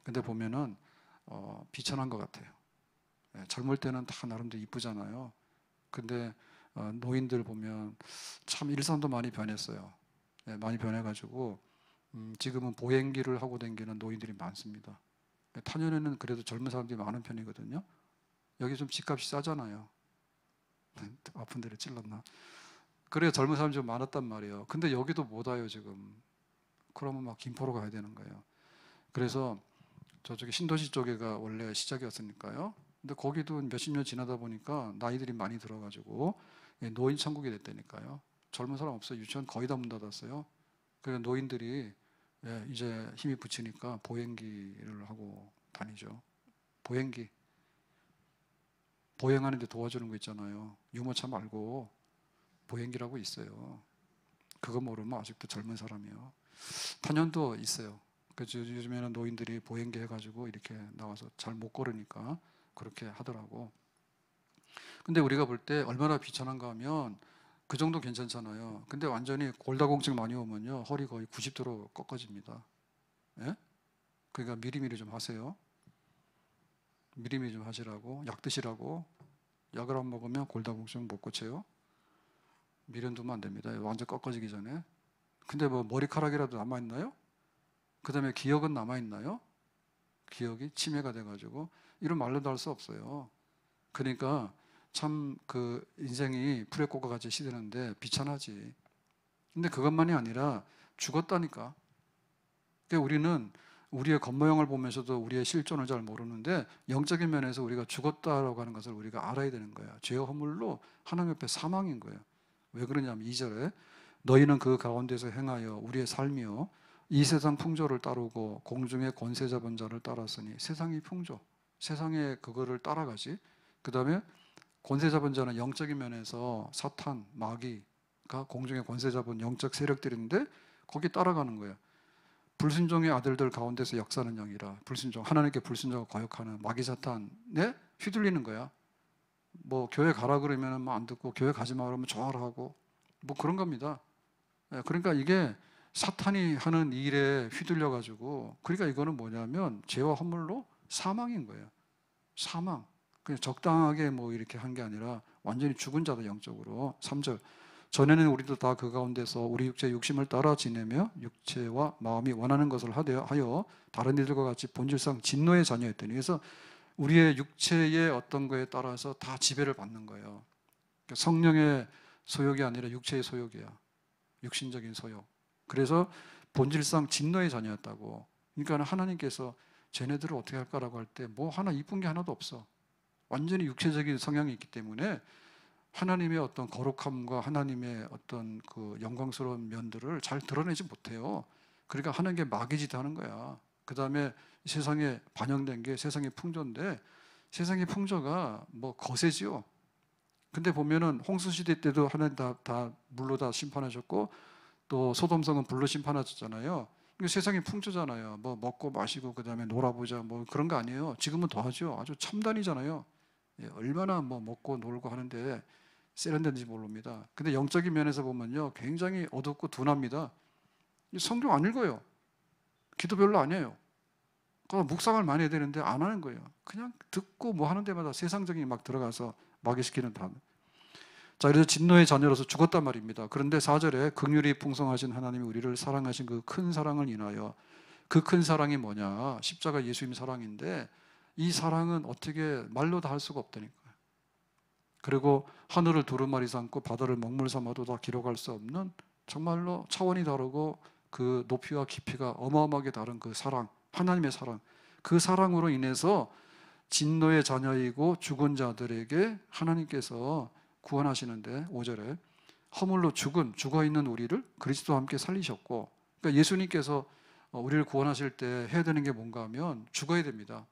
근데 보면은 비천한 것 같아요. 예, 젊을 때는 다 나름대로 이쁘잖아요. 근데 노인들 보면 참 일상도 많이 변했어요. 예, 많이 변해가지고 지금은 보행기를 하고 다니는 노인들이 많습니다. 타년에는 그래도 젊은 사람들이 많은 편이거든요. 여기 좀 집값이 싸잖아요. 아픈 데를 찔렀나? 그래야 젊은 사람이 좀 많았단 말이에요. 근데 여기도 못 와요 지금. 그러면 막 김포로 가야 되는 거예요. 그래서 저쪽에 신도시 쪽에가 원래 시작이었으니까요. 근데 거기도 몇십 년 지나다 보니까 나이들이 많이 들어가지고 노인 천국이 됐다니까요. 젊은 사람 없어요. 유치원 거의 다 문 닫았어요. 그래서 노인들이 이제 힘이 붙이니까 보행기를 하고 다니죠. 보행기. 보행하는데 도와주는 거 있잖아요. 유모차 말고 보행기라고 있어요. 그거 모르면 아직도 젊은 사람이에요. 탄년도 있어요. 그래서 요즘에는 노인들이 보행기 해가지고 이렇게 나와서 잘 못 걸으니까 그렇게 하더라고. 근데 우리가 볼 때 얼마나 비천한가 하면 그 정도 괜찮잖아요. 근데 완전히 골다공증 많이 오면요, 허리 거의 90도로 꺾어집니다. 예? 그러니까 미리미리 좀 하세요. 미리미리 좀 하시라고. 약 드시라고. 약을 안 먹으면 골다공증 못 고쳐요. 미련 두면 안 됩니다. 완전 꺾어지기 전에. 근데 뭐 머리카락이라도 남아있나요? 그 다음에 기억은 남아있나요? 기억이 침해가 돼가지고 이런 말로도 할 수 없어요. 그러니까 참 그 인생이 풀의 꽃과 같이 시드는데 비천하지. 근데 그것만이 아니라 죽었다니까. 그러니까 우리는 우리의 겉모형을 보면서도 우리의 실존을 잘 모르는데 영적인 면에서 우리가 죽었다라고 하는 것을 우리가 알아야 되는 거야. 죄의 허물로 하나님 옆에 사망인 거예요. 왜 그러냐면 2절에 너희는 그 가운데서 행하여 우리의 삶이요 이 세상 풍조를 따르고 공중의 권세 잡은 자를 따랐으니. 세상이 풍조, 세상의 그거를 따라가지. 그 다음에 권세 잡은 자는 영적인 면에서 사탄, 마귀가 공중의 권세 잡은 영적 세력들인데 거기 따라가는 거예요. 불순종의 아들들 가운데서 역사하는 영이라. 불순종, 하나님께 불순종을 거역하는 마귀 사탄에 휘둘리는 거야. 뭐 교회 가라 그러면 뭐 안 듣고, 교회 가지 마 그러면 좋아라 하고, 뭐 그런 겁니다. 그러니까 이게 사탄이 하는 일에 휘둘려 가지고, 그러니까 이거는 뭐냐면 죄와 허물로 사망인 거예요. 사망. 그냥 적당하게 뭐 이렇게 한 게 아니라 완전히 죽은 자다, 영적으로. 3절. 전에는 우리도 다 그 가운데서 우리 육체 육심을 따라 지내며 육체와 마음이 원하는 것을 하여 다른 이들과 같이 본질상 진노의 자녀였더니. 그래서 우리의 육체의 어떤 거에 따라서 다 지배를 받는 거예요. 그러니까 성령의 소욕이 아니라 육체의 소욕이야. 육신적인 소욕. 그래서 본질상 진노의 자녀였다고. 그러니까 하나님께서 쟤네들을 어떻게 할까라고 할 때 뭐 하나 이쁜 게 하나도 없어. 완전히 육체적인 성향이 있기 때문에 하나님의 어떤 거룩함과 하나님의 어떤 그 영광스러운 면들을 잘 드러내지 못해요. 그러니까 하는 게 마귀 짓 하는 거야. 그 다음에 세상에 반영된 게 세상의 풍조인데, 세상의 풍조가 뭐 거세지요. 근데 보면은 홍수시대 때도 하나님 다 물로 다 심판하셨고, 또 소돔성은 불로 심판하셨잖아요. 이게 세상의 풍조잖아요. 뭐 먹고 마시고 그 다음에 놀아보자 뭐 그런 거 아니에요. 지금은 더 하죠. 아주 첨단이잖아요. 얼마나 뭐 먹고 놀고 하는데 세련된지 모릅니다. 근데 영적인 면에서 보면요, 굉장히 어둡고 둔합니다. 성경 안 읽어요. 기도 별로 안 해요. 묵상을 많이 해야 되는데 안 하는 거예요. 그냥 듣고 뭐 하는 데마다 세상적인 막 들어가서 마귀시키는 단. 자, 그래서 진노의 자녀로서 죽었단 말입니다. 그런데 4절에 긍휼이 풍성하신 하나님이 우리를 사랑하신 그 큰 사랑을 인하여, 그 큰 사랑이 뭐냐? 십자가 예수님 사랑인데, 이 사랑은 어떻게 말로 다 할 수가 없다니까요. 그리고 하늘을 두루마리 삼고 바다를 먹물 삼아도 다 기록할 수 없는, 정말로 차원이 다르고 그 높이와 깊이가 어마어마하게 다른 그 사랑, 하나님의 사랑, 그 사랑으로 인해서 진노의 자녀이고 죽은 자들에게 하나님께서 구원하시는데, 5절에 허물로 죽어있는 우리를 그리스도와 함께 살리셨고, 그러니까 예수님께서 우리를 구원하실 때 해야 되는 게 뭔가 하면 죽어야 됩니다.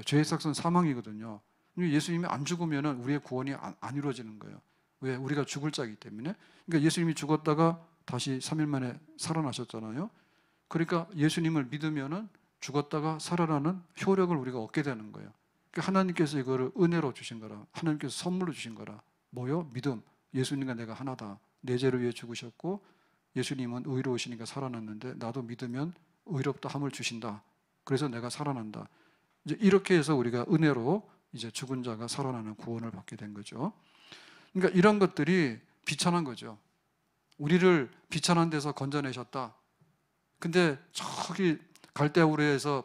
죄의 삭은 사망이거든요. 예수님이 안 죽으면 우리의 구원이 안 이루어지는 거예요. 왜? 우리가 죽을 자이기 때문에. 그러니까 예수님이 죽었다가 다시 3일 만에 살아나셨잖아요. 그러니까 예수님을 믿으면 죽었다가 살아나는 효력을 우리가 얻게 되는 거예요. 그러니까 하나님께서 이거를 은혜로 주신 거라. 하나님께서 선물로 주신 거라. 뭐요? 믿음. 예수님과 내가 하나다. 내 죄를 위해 죽으셨고 예수님은 의로우시니까 살아났는데, 나도 믿으면 의롭다 함을 주신다. 그래서 내가 살아난다. 이제 이렇게 해서 우리가 은혜로 이제 죽은 자가 살아나는 구원을 받게 된 거죠. 그러니까 이런 것들이 비천한 거죠. 우리를 비천한 데서 건져내셨다. 근데 저기 갈대우르에서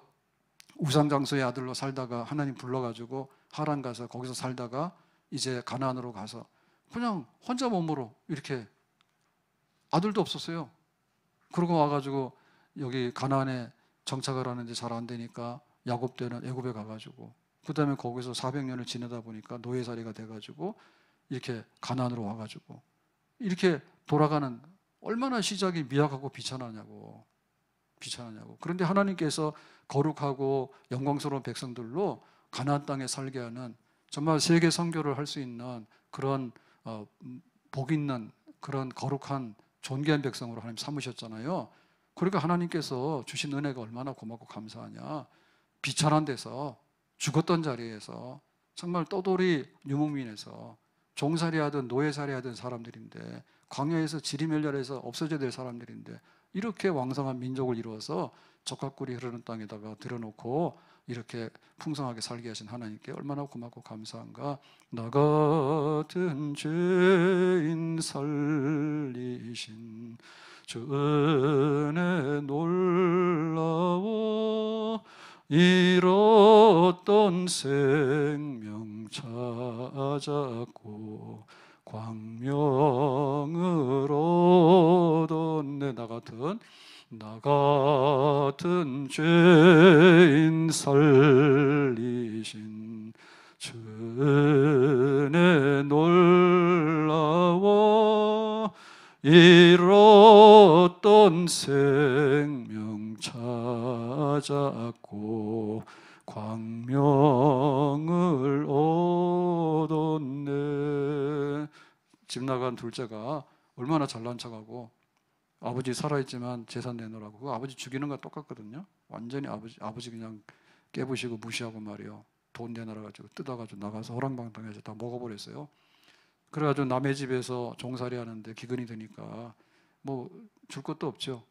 우상장소의 아들로 살다가 하나님 불러가지고 하란 가서 거기서 살다가 이제 가나안으로 가서 그냥 혼자 몸으로 이렇게, 아들도 없었어요. 그러고 와가지고 여기 가나안에 정착을 하는데 잘 안 되니까 야곱 때는 애굽에 가가지고, 그 다음에 거기서 400년을 지내다 보니까 노예살이가 돼가지고 이렇게 가나안으로 와가지고 이렇게 돌아가는, 얼마나 시작이 미약하고 비천하냐고. 그런데 하나님께서 거룩하고 영광스러운 백성들로 가나안 땅에 살게 하는, 정말 세계 선교를 할 수 있는 그런 복 있는 그런 거룩한 존귀한 백성으로 하나님 삼으셨잖아요. 그러니까 하나님께서 주신 은혜가 얼마나 고맙고 감사하냐. 비천한 데서, 죽었던 자리에서, 정말 떠돌이 유목민에서 종살이 하든 노예살이 하든 사람들인데, 광야에서 지리멸렬해서 없어져야 될 사람들인데, 이렇게 왕성한 민족을 이루어서 적합꿀이 흐르는 땅에다가 들여놓고 이렇게 풍성하게 살게 하신 하나님께 얼마나 고맙고 감사한가. 나 같은 죄인 살리신 주 은혜 놀라워, 잃었던 생명 찾았고 광명을 얻었네. 나 같은 죄인 살리신 주 은혜 놀라워, 잃었던 생명 찾았고 광명을 얻었네. 집 나간 둘째가 얼마나 잘난 척하고 아버지 살아있지만 재산 내놓으라고. 그거 아버지 죽이는 거 똑같거든요. 완전히 아버지 그냥 깨부시고 무시하고 말이요. 돈 내놔라 가지고 뜯어가지고 나가서 호랑방탕해서 다 먹어버렸어요. 그래가지고 남의 집에서 종살이 하는데 기근이 드니까 뭐 줄 것도 없죠.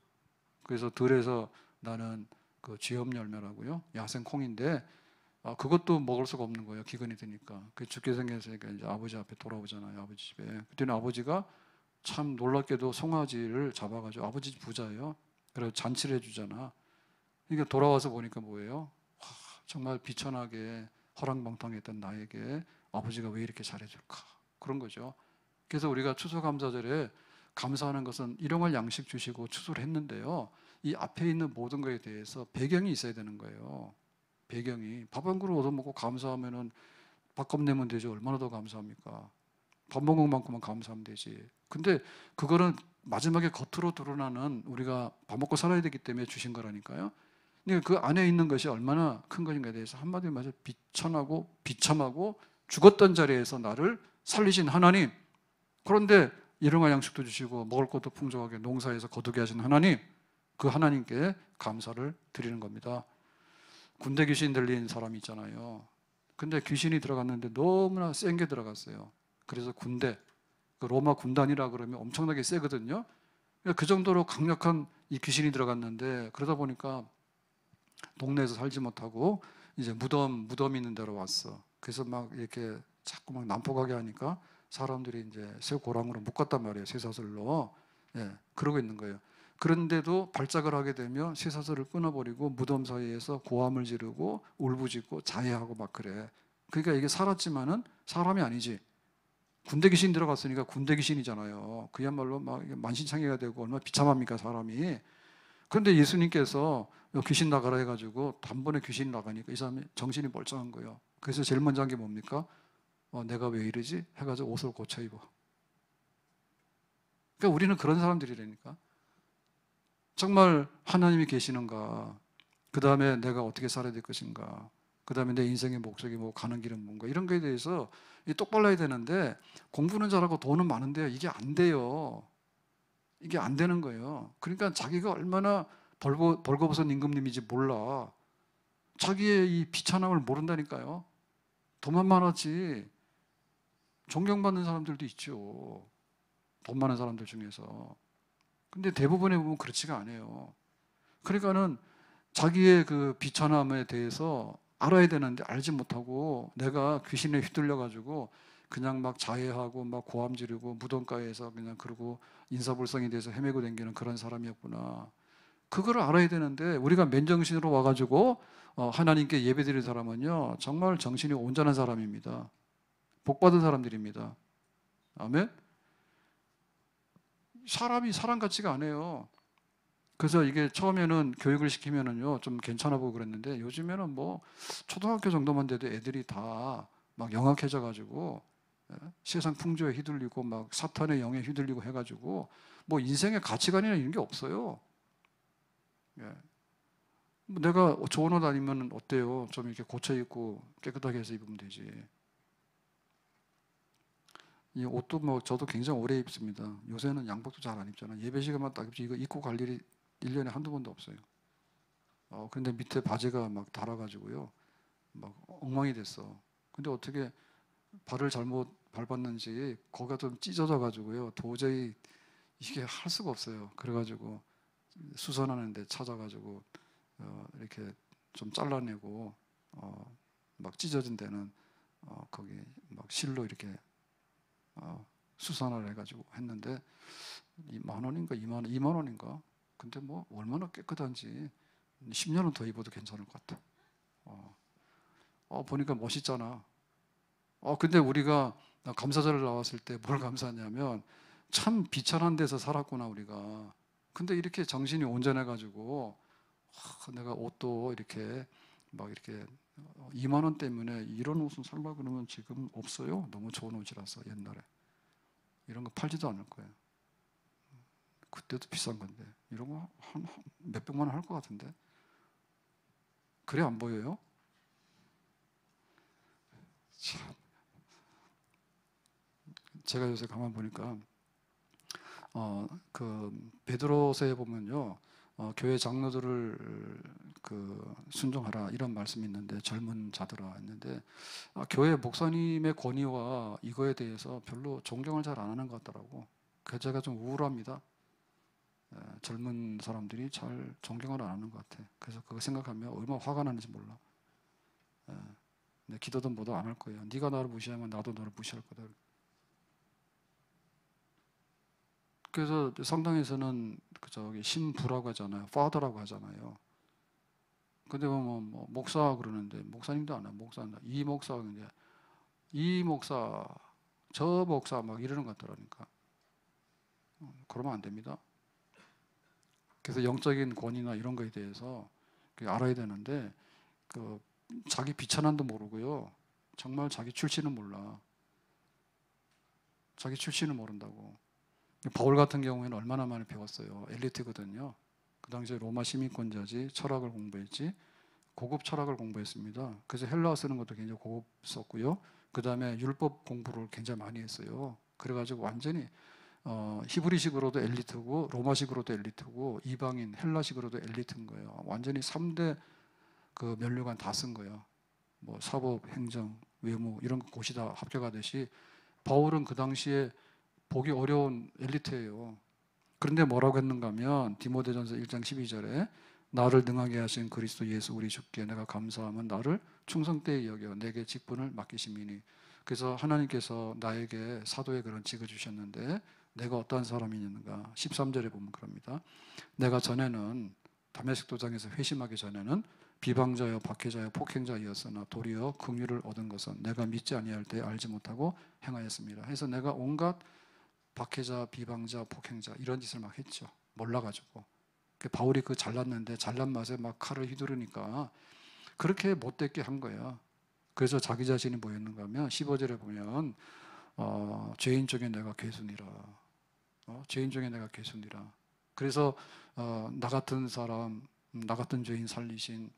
그래서 들에서 나는 그 쥐염열매라고요. 야생 콩인데 그것도 먹을 수가 없는 거예요. 기근이 드니까. 그 죽게 생겼으니까 이제 아버지 앞에 돌아오잖아요. 아버지 집에. 그때는 아버지가 참 놀랍게도 송아지를 잡아가지고 아버지 부자예요. 그래서 잔치를 해주잖아. 그러니까 돌아와서 보니까 뭐예요? 와, 정말 비천하게 허랑방탕했던 나에게 아버지가 왜 이렇게 잘해줄까? 그런 거죠. 그래서 우리가 추수감사절에 감사하는 것은 일용할 양식 주시고 추수를 했는데요. 이 앞에 있는 모든 것에 대해서 배경이 있어야 되는 거예요. 배경이. 밥 한 그릇 얻어먹고 감사하면은 밥값 내면 되지 얼마나 더 감사합니까? 밥 먹은 만큼은 감사하면 되지. 근데 그거는 마지막에 겉으로 드러나는 우리가 밥 먹고 살아야 되기 때문에 주신 거라니까요. 그러니까 그 안에 있는 것이 얼마나 큰 것인가에 대해서 한마디로 말해서 비천하고 비참하고 죽었던 자리에서 나를 살리신 하나님. 그런데 일용할 양식도 주시고 먹을 것도 풍족하게 농사에서 거두게 하신 하나님. 그 하나님께 감사를 드리는 겁니다. 군대 귀신 들린 사람이 있잖아요. 근데 귀신이 들어갔는데 너무나 센 게 들어갔어요. 그래서 군대, 그 로마 군단이라 그러면 엄청나게 세거든요. 그 정도로 강력한 이 귀신이 들어갔는데 그러다 보니까 동네에서 살지 못하고 이제 무덤 있는 데로 왔어. 그래서 막 이렇게 자꾸 막 난폭하게 하니까 사람들이 이제 새 고랑으로 묶었단 말이에요. 쇠사슬로. 예, 그러고 있는 거예요. 그런데도 발작을 하게 되면 쇠사슬을 끊어버리고 무덤 사이에서 고함을 지르고 울부짖고 자해하고 막 그래. 그러니까 이게 살았지만은 사람이 아니지. 군대 귀신 들어갔으니까 군대 귀신이잖아요. 그야말로 막 만신창이가 되고 얼마나 비참합니까 사람이. 그런데 예수님께서 귀신 나가라 해가지고 단번에 귀신이 나가니까 이 사람이 정신이 멀쩡한 거예요. 그래서 제일 먼저 한 게 뭡니까? 내가 왜 이러지? 해가지고 옷을 고쳐 입어. 그러니까 우리는 그런 사람들이라니까. 정말 하나님이 계시는가? 그 다음에 내가 어떻게 살아야 될 것인가? 그 다음에 내 인생의 목적이 뭐 가는 길은 뭔가 이런 거에 대해서 똑발라야 되는데 공부는 잘하고 돈은 많은데요. 이게 안 돼요. 이게 안 되는 거예요. 그러니까 자기가 얼마나 벌거벗은 임금님인지 몰라. 자기의 이 비천함을 모른다니까요. 돈만 많았지. 존경받는 사람들도 있죠. 돈 많은 사람들 중에서. 근데 대부분에 보면 그렇지가 않아요. 그러니까는 자기의 그 비천함에 대해서 알아야 되는데 알지 못하고 내가 귀신에 휘둘려가지고 그냥 막 자해하고 막 고함 지르고 무덤가에서 그냥 그러고 인사불성에 대해서 헤매고 다니는 그런 사람이었구나. 그거를 알아야 되는데 우리가 맨정신으로 와가지고 하나님께 예배드리는 사람은요 정말 정신이 온전한 사람입니다. 복받은 사람들입니다. 아멘. 사람이 사람 같지가 않아요. 그래서 이게 처음에는 교육을 시키면은요 좀 괜찮아 보고 그랬는데 요즘에는 뭐 초등학교 정도만 돼도 애들이 다 막 영악해져 가지고 세상 풍조에 휘둘리고 막 사탄의 영에 휘둘리고 해가지고 뭐 인생의 가치관이나 이런 게 없어요. 예. 내가 좋은 옷 아니면 어때요? 좀 이렇게 고쳐 입고 깨끗하게 해서 입으면 되지. 이 옷도 뭐 저도 굉장히 오래 입습니다. 요새는 양복도 잘 안 입잖아. 예배 시간만 딱 입지 이거 입고 갈 일이 1년에 한두 번도 없어요. 근데 밑에 바지가 막 닳아가지고요. 막 엉망이 됐어. 근데 어떻게 발을 잘못 밟았는지 거기가 좀 찢어져가지고요. 도저히 이게 할 수가 없어요. 그래가지고 수선하는데 찾아가지고 이렇게 좀 잘라내고 막 찢어진 데는 거기 막 실로 이렇게 수선을 해가지고 했는데 2만 원인가 2만 원인가. 근데 뭐 얼마나 깨끗한지 10년은 더 입어도 괜찮을 것 같아. 보니까 멋있잖아. 근데 우리가 감사절을 나왔을 때 뭘 감사하냐면 참 비천한 데서 살았구나 우리가. 근데 이렇게 정신이 온전해가지고 내가 옷도 이렇게 막 이렇게 2만 원 때문에 이런 옷은 살라 그러면 지금 없어요. 너무 좋은 옷이라서 옛날에 이런 거 팔지도 않을 거예요. 그때도 비싼 건데 이런 거 한 몇백만 원 할 것 같은데 그래 안 보여요? 참 제가 요새 가만 보니까 그 베드로서에 보면요, 교회 장로들을 그 순종하라 이런 말씀이 있는데, 젊은 자들아 있는데, 교회 목사님의 권위와 이거에 대해서 별로 존경을 잘 안 하는 것 같더라고. 그래서 제가 좀 우울합니다. 젊은 사람들이 잘 존경을 안 하는 것 같아. 그래서 그거 생각하면 얼마나 화가 나는지 몰라. 내 기도든 뭐도 안 할 거예요. 네가 나를 무시하면 나도 너를 무시할 거다. 그래서 성당에서는 그 저기 신부라고 하잖아요. 파더라고 하잖아요. 근데 뭐 목사 그러는데, 목사님도 안 해. 목사는 이 목사, 이제 이 목사, 저 목사 막 이러는 것 같더라니까. 그러면 안 됩니다. 그래서 영적인 권위나 이런 거에 대해서 알아야 되는데, 그 자기 비천한도 모르고요. 정말 자기 출신은 몰라. 자기 출신을 모른다고. 바울 같은 경우에는 얼마나 많이 배웠어요. 엘리트거든요. 그 당시에 로마 시민권자지, 철학을 공부했지, 고급 철학을 공부했습니다. 그래서 헬라어 쓰는 것도 굉장히 고급 썼고요. 그 다음에 율법 공부를 굉장히 많이 했어요. 그래가지고 완전히 히브리식으로도 엘리트고, 로마식으로도 엘리트고, 이방인 헬라식으로도 엘리트인 거예요. 완전히 3대 그 면류관 다 쓴 거예요. 뭐 사법, 행정, 외무 이런 곳이 다 합격하듯이 바울은 그 당시에 보기 어려운 엘리트예요. 그런데 뭐라고 했는가 하면, 디모데전서 1장 12절에 나를 능하게 하신 그리스도 예수 우리 주께 내가 감사하면 나를 충성되이 여겨 내게 직분을 맡기심이니. 그래서 하나님께서 나에게 사도의 그런 직을 주셨는데, 내가 어떠한 사람이었는가 13절에 보면 그럽니다. 내가 전에는 다메섹 도장에서 회심하기 전에는 비방자여 박해자여 폭행자이었으나 도리어 긍휼을 얻은 것은 내가 믿지 아니할 때 알지 못하고 행하였습니다. 해서 내가 온갖 박해자, 비방자, 폭행자 이런 짓을 막 했죠. 몰라가지고. 바울이 그 잘났는데 잘난 맛에 막 칼을 휘두르니까 그렇게 못됐게 한 거야. 그래서 자기 자신이 뭐였는가 하면 15절에 보면 죄인 중에 내가 괴순이라. 죄인 중에 내가 괴순이라. 그래서 나 같은 사람, 나 같은 죄인 살리신.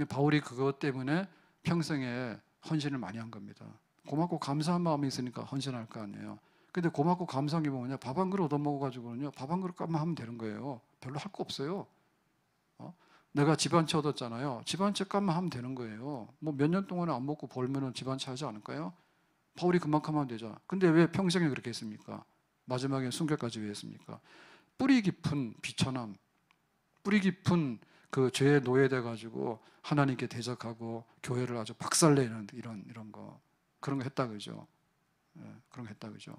바울이 그것 때문에 평생에 헌신을 많이 한 겁니다. 고맙고 감사한 마음이 있으니까 헌신할 거 아니에요. 근데 고맙고 감사한 게 뭐냐? 밥 한 그릇 얻어먹어가지고는요, 밥 한 그릇값만 하면 되는 거예요. 별로 할 거 없어요. 내가 집 한 채 얻었잖아요. 집 한 채 값만 하면 되는 거예요. 뭐 몇 년 동안 안 먹고 벌면은 집 한 채 하지 않을까요? 바울이 그만큼 하면 되잖아. 근데 왜 평생에 그렇게 했습니까? 마지막에 순교까지 왜 했습니까? 뿌리 깊은 비천함, 뿌리 깊은 그 죄에 노예돼 가지고 하나님께 대적하고 교회를 아주 박살내는 이런 거, 그런 거 했다 그죠? 그런 거 했다 그죠?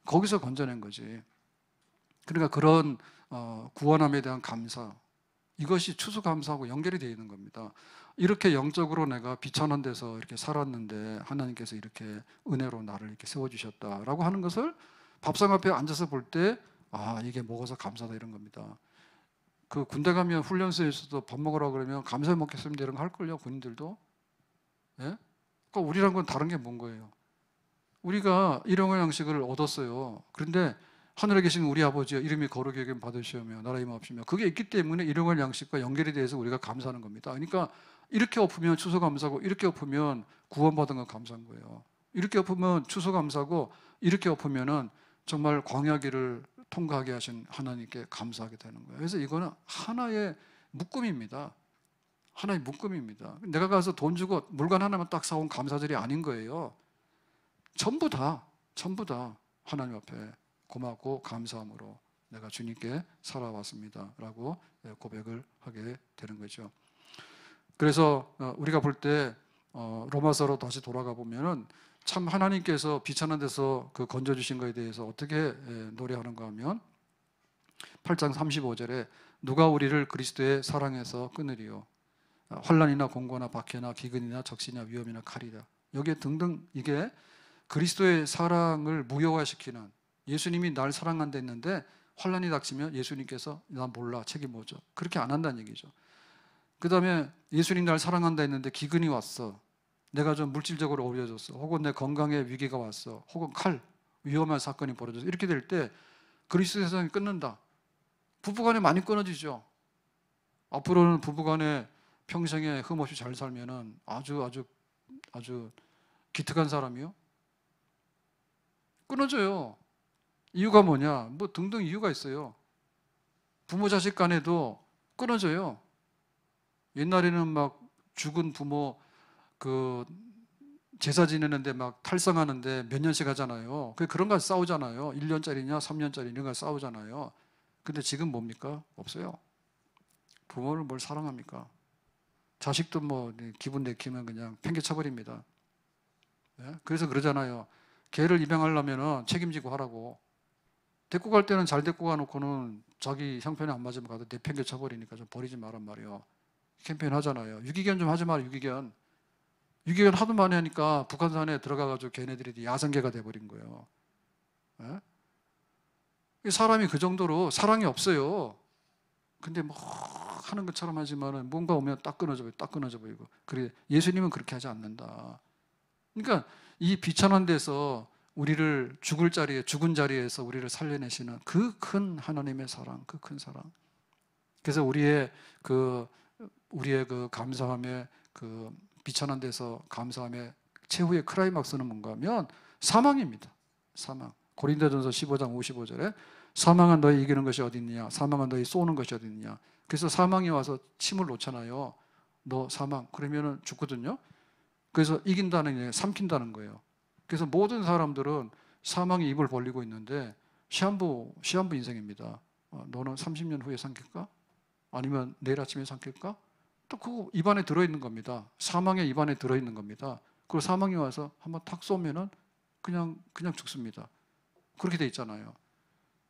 거기서 건져낸 거지. 그러니까 그런 구원함에 대한 감사, 이것이 추수감사하고 연결이 되어 있는 겁니다. 이렇게 영적으로 내가 비천한 데서 이렇게 살았는데 하나님께서 이렇게 은혜로 나를 이렇게 세워주셨다라고 하는 것을 밥상 앞에 앉아서 볼 때, 이게 먹어서 감사다 이런 겁니다. 그 군대 가면 훈련소에서도 밥 먹으라 그러면 감사해 먹겠습니다 이런 거 할걸요, 군인들도. 예? 그러니까 우리랑 건 다른 게 뭔 거예요? 우리가 일용할 양식을 얻었어요. 그런데 하늘에 계신 우리 아버지여 이름이 거룩히 여김 받으시오며 나라의 임하옵시며, 그게 있기 때문에 일용할 양식과 연결이 돼서 우리가 감사하는 겁니다. 그러니까 이렇게 엎으면 추수감사고, 이렇게 엎으면 구원받은 건 감사한 거예요. 이렇게 엎으면 추수감사고, 이렇게 엎으면은 정말 광야길을 통과하게 하신 하나님께 감사하게 되는 거예요. 그래서 이거는 하나의 묶음입니다. 하나의 묶음입니다. 내가 가서 돈 주고 물건 하나만 딱 사온 감사절이 아닌 거예요. 전부 다 하나님 앞에 고맙고 감사함으로 내가 주님께 살아왔습니다 라고 고백을 하게 되는 거죠. 그래서 우리가 볼 때 로마서로 다시 돌아가 보면은 참 하나님께서 비천한 데서 그 건져주신 것에 대해서 어떻게 노래하는가 하면 8장 35절에 누가 우리를 그리스도의 사랑에서 끊으리요? 환난이나 공고나 박해나 기근이나 적신이나 위험이나 칼이다. 여기에 등등, 이게 그리스도의 사랑을 무효화시키는, 예수님이 날 사랑한다 했는데 환난이 닥치면 예수님께서 나 몰라 책임 못 져, 그렇게 안 한다는 얘기죠. 그 다음에 예수님 날 사랑한다 했는데 기근이 왔어, 내가 좀 물질적으로 어려워졌어, 혹은 내 건강에 위기가 왔어, 혹은 위험한 사건이 벌어졌어, 이렇게 될 때 그리스도의 사랑이 끊는다. 부부간에 많이 끊어지죠. 앞으로는 부부간에 평생에 흠없이 잘 살면은 아주 기특한 사람이요? 끊어져요. 이유가 뭐냐? 뭐 등등 이유가 있어요. 부모 자식 간에도 끊어져요. 옛날에는 막 죽은 부모 그 제사 지내는데 막 탈성하는데 몇 년씩 하잖아요. 그런 거 싸우잖아요. 1년짜리냐 3년짜리 이런 거 싸우잖아요. 근데 지금 뭡니까? 없어요. 부모를 뭘 사랑합니까? 자식도 뭐 기분 내키면 그냥 팽개쳐버립니다. 예? 그래서 그러잖아요. 개를 입양하려면 책임지고 하라고. 데리고 갈 때는 잘 데리고 가놓고는 자기 형편에 안 맞으면 가서 내팽개쳐버리니까 좀 버리지 말란 말이에요. 캠페인 하잖아요. 유기견 좀 하지 마라, 유기견. 유기견 하도 많이 하니까 북한산에 들어가가지고 걔네들이 야생개가 돼버린 거예요. 예? 사람이 그 정도로 사랑이 없어요. 근데 뭐 하는 것처럼 하지만은 뭔가 오면 딱 끊어져 보이고, 딱 끊어져 보이고. 그래, 예수님은 그렇게 하지 않는다. 그러니까 이 비천한 데서 우리를 죽은 자리에서 우리를 살려내시는 그 큰 하나님의 사랑, 그 큰 사랑. 그래서 우리의 그 감사함의 그 비천한 데서 감사함의 최후의 크라이막스는 뭔가 하면 사망입니다. 사망. 고린도전서 15장 55절에 사망은 너희 이기는 것이 어디 있느냐? 사망은 너희 쏘는 것이 어디 있느냐? 그래서 사망이 와서 침을 놓잖아요. 너 사망. 그러면은 죽거든요. 그래서 이긴다는 게 삼킨다는 거예요. 그래서 모든 사람들은 사망이 입을 벌리고 있는데 시한부 인생입니다. 너는 30년 후에 삼킬까? 아니면 내일 아침에 삼킬까? 또 그거 입안에 들어있는 겁니다. 사망의 입안에 들어있는 겁니다. 그리고 사망이 와서 한번 탁 쏘면은 그냥 죽습니다. 그렇게 돼 있잖아요.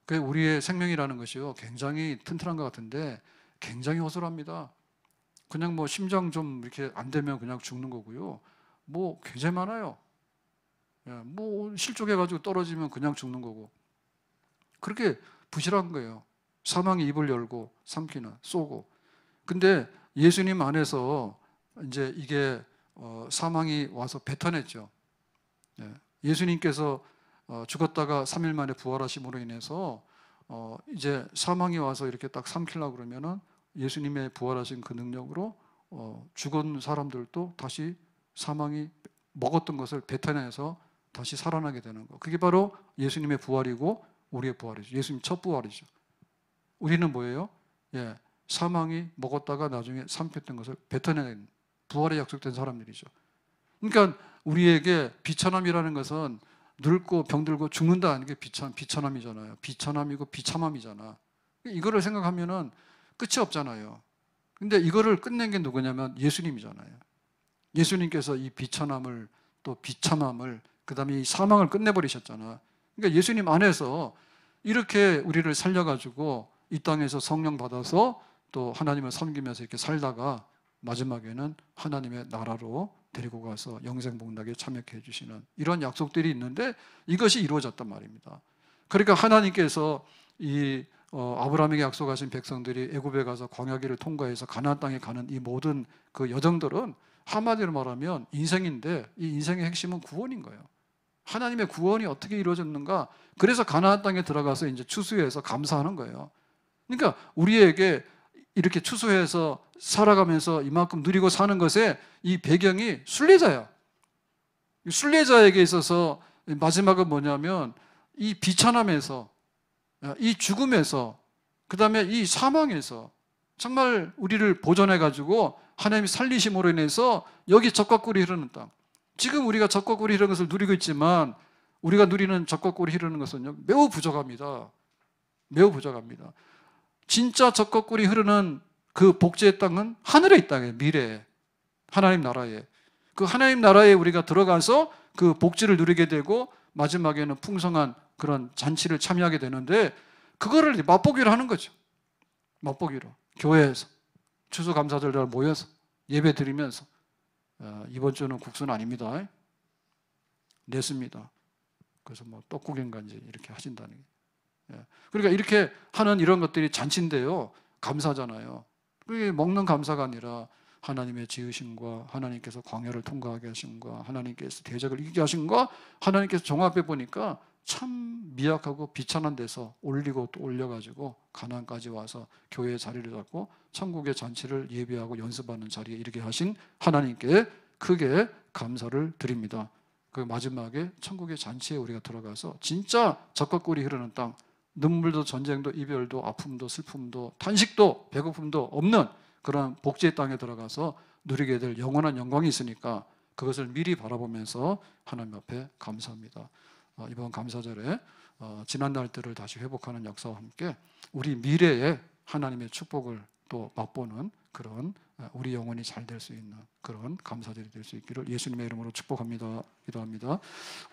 그 우리의 생명이라는 것이요 굉장히 튼튼한 것 같은데 굉장히 허술합니다. 그냥 뭐 심장 좀 이렇게 안 되면 그냥 죽는 거고요. 뭐 굉장히 많아요. 뭐 실족해가지고 떨어지면 그냥 죽는 거고. 그렇게 부실한 거예요. 사망이 입을 열고 삼키는 쏘고. 근데 예수님 안에서 이제 이게 사망이 와서 뱉어냈죠. 예수님께서 죽었다가 3일 만에 부활하심으로 인해서 이제 사망이 와서 이렇게 딱 삼키려고 그러면은 예수님의 부활하신 그 능력으로 죽은 사람들도 다시 사망이 먹었던 것을 뱉어내서 다시 살아나게 되는 거. 그게 바로 예수님의 부활이고 우리의 부활이죠. 예수님 첫 부활이죠. 우리는 뭐예요? 사망이 먹었다가 나중에 삼켰던 것을 뱉어내는 부활에 약속된 사람들이죠. 그러니까 우리에게 비천함이라는 것은 늙고 병들고 죽는다는 게 비천함이잖아요. 비천함이고 비참함이잖아. 이거를 생각하면은 끝이 없잖아요. 근데 이거를 끝낸 게 누구냐면 예수님이잖아요. 예수님께서 이 비천함을 또 비참함을 그다음에 이 사망을 끝내버리셨잖아. 그러니까 예수님 안에서 이렇게 우리를 살려가지고 이 땅에서 성령 받아서 또 하나님을 섬기면서 이렇게 살다가 마지막에는 하나님의 나라로 데리고 가서 영생복락에 참여케 해주시는 이런 약속들이 있는데 이것이 이루어졌단 말입니다. 그러니까 하나님께서 이 아브라함에게 약속하신 백성들이 애굽에 가서 광야길을 통과해서 가나안 땅에 가는 이 모든 그 여정들은 한마디로 말하면 인생인데 이 인생의 핵심은 구원인 거예요. 하나님의 구원이 어떻게 이루어졌는가? 그래서 가나안 땅에 들어가서 이제 추수해서 감사하는 거예요. 그러니까 우리에게 이렇게 추수해서 살아가면서 이만큼 누리고 사는 것에 이 배경이 순례자야. 순례자에게 있어서 마지막은 뭐냐면 이 비천함에서, 이 죽음에서, 그 다음에 이 사망에서 정말 우리를 보존해가지고 하나님이 살리심으로 인해서 여기 젖과 꿀이 흐르는 땅. 지금 우리가 젖과 꿀이 흐르는 것을 누리고 있지만 우리가 누리는 젖과 꿀이 흐르는 것은요, 매우 부족합니다. 매우 부족합니다. 진짜 젖과 꿀이 흐르는 그 복지의 땅은 하늘에 있다. 미래에. 하나님 나라에. 그 하나님 나라에 우리가 들어가서 그 복지를 누리게 되고 마지막에는 풍성한 그런 잔치를 참여하게 되는데 그거를 맛보기로 하는 거죠. 맛보기로. 교회에서. 추수감사절들 모여서 예배 드리면서 이번 주는 국수는 아닙니다. 냈습니다. 그래서 뭐 떡국인간지 이렇게 하신다는 게. 그러니까 이렇게 하는 이런 것들이 잔치인데요. 감사잖아요. 그게 먹는 감사가 아니라 하나님의 지으심과 하나님께서 광야를 통과하게 하심과 하나님께서 대적을 이기게 하심과 하나님께서 종합해 보니까 참 미약하고 비천한 데서 올리고 또 올려가지고 가나안까지 와서 교회의 자리를 잡고 천국의 잔치를 예배하고 연습하는 자리에 이르게 하신 하나님께 크게 감사를 드립니다. 그 마지막에 천국의 잔치에 우리가 들어가서 진짜 젖과 꿀이 흐르는 땅, 눈물도 전쟁도 이별도 아픔도 슬픔도 탄식도 배고픔도 없는 그런 복지의 땅에 들어가서 누리게 될 영원한 영광이 있으니까 그것을 미리 바라보면서 하나님 앞에 감사합니다. 이번 감사절에 지난 날들을 다시 회복하는 역사와 함께 우리 미래에 하나님의 축복을 또 맛보는 그런 우리 영혼이 잘 될 수 있는 그런 감사절이 될 수 있기를 예수님의 이름으로 축복합니다. 기도합니다.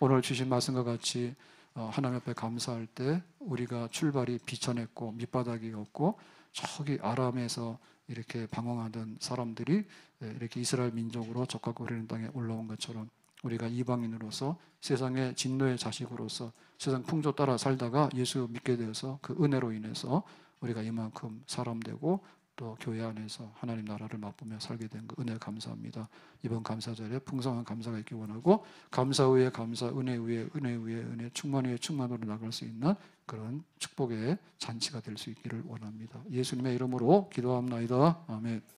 오늘 주신 말씀과 같이 하나님 앞에 감사할 때 우리가 출발이 비천했고 밑바닥이 없고 저기 아람에서 이렇게 방황하던 사람들이 이렇게 이스라엘 민족으로 젖과 꿀 흐르는 땅에 올라온 것처럼 우리가 이방인으로서 세상의 진노의 자식으로서 세상 풍조 따라 살다가 예수 믿게 되어서 그 은혜로 인해서 우리가 이만큼 사람 되고 또 교회 안에서 하나님 나라를 맛보며 살게 된 그 은혜 감사합니다. 이번 감사절에 풍성한 감사가 있기 원하고 감사 후에 감사, 은혜 후에 은혜 후에 은혜, 충만 후에 충만으로 나갈 수 있는 그런 축복의 잔치가 될 수 있기를 원합니다. 예수님의 이름으로 기도합나이다. 아멘.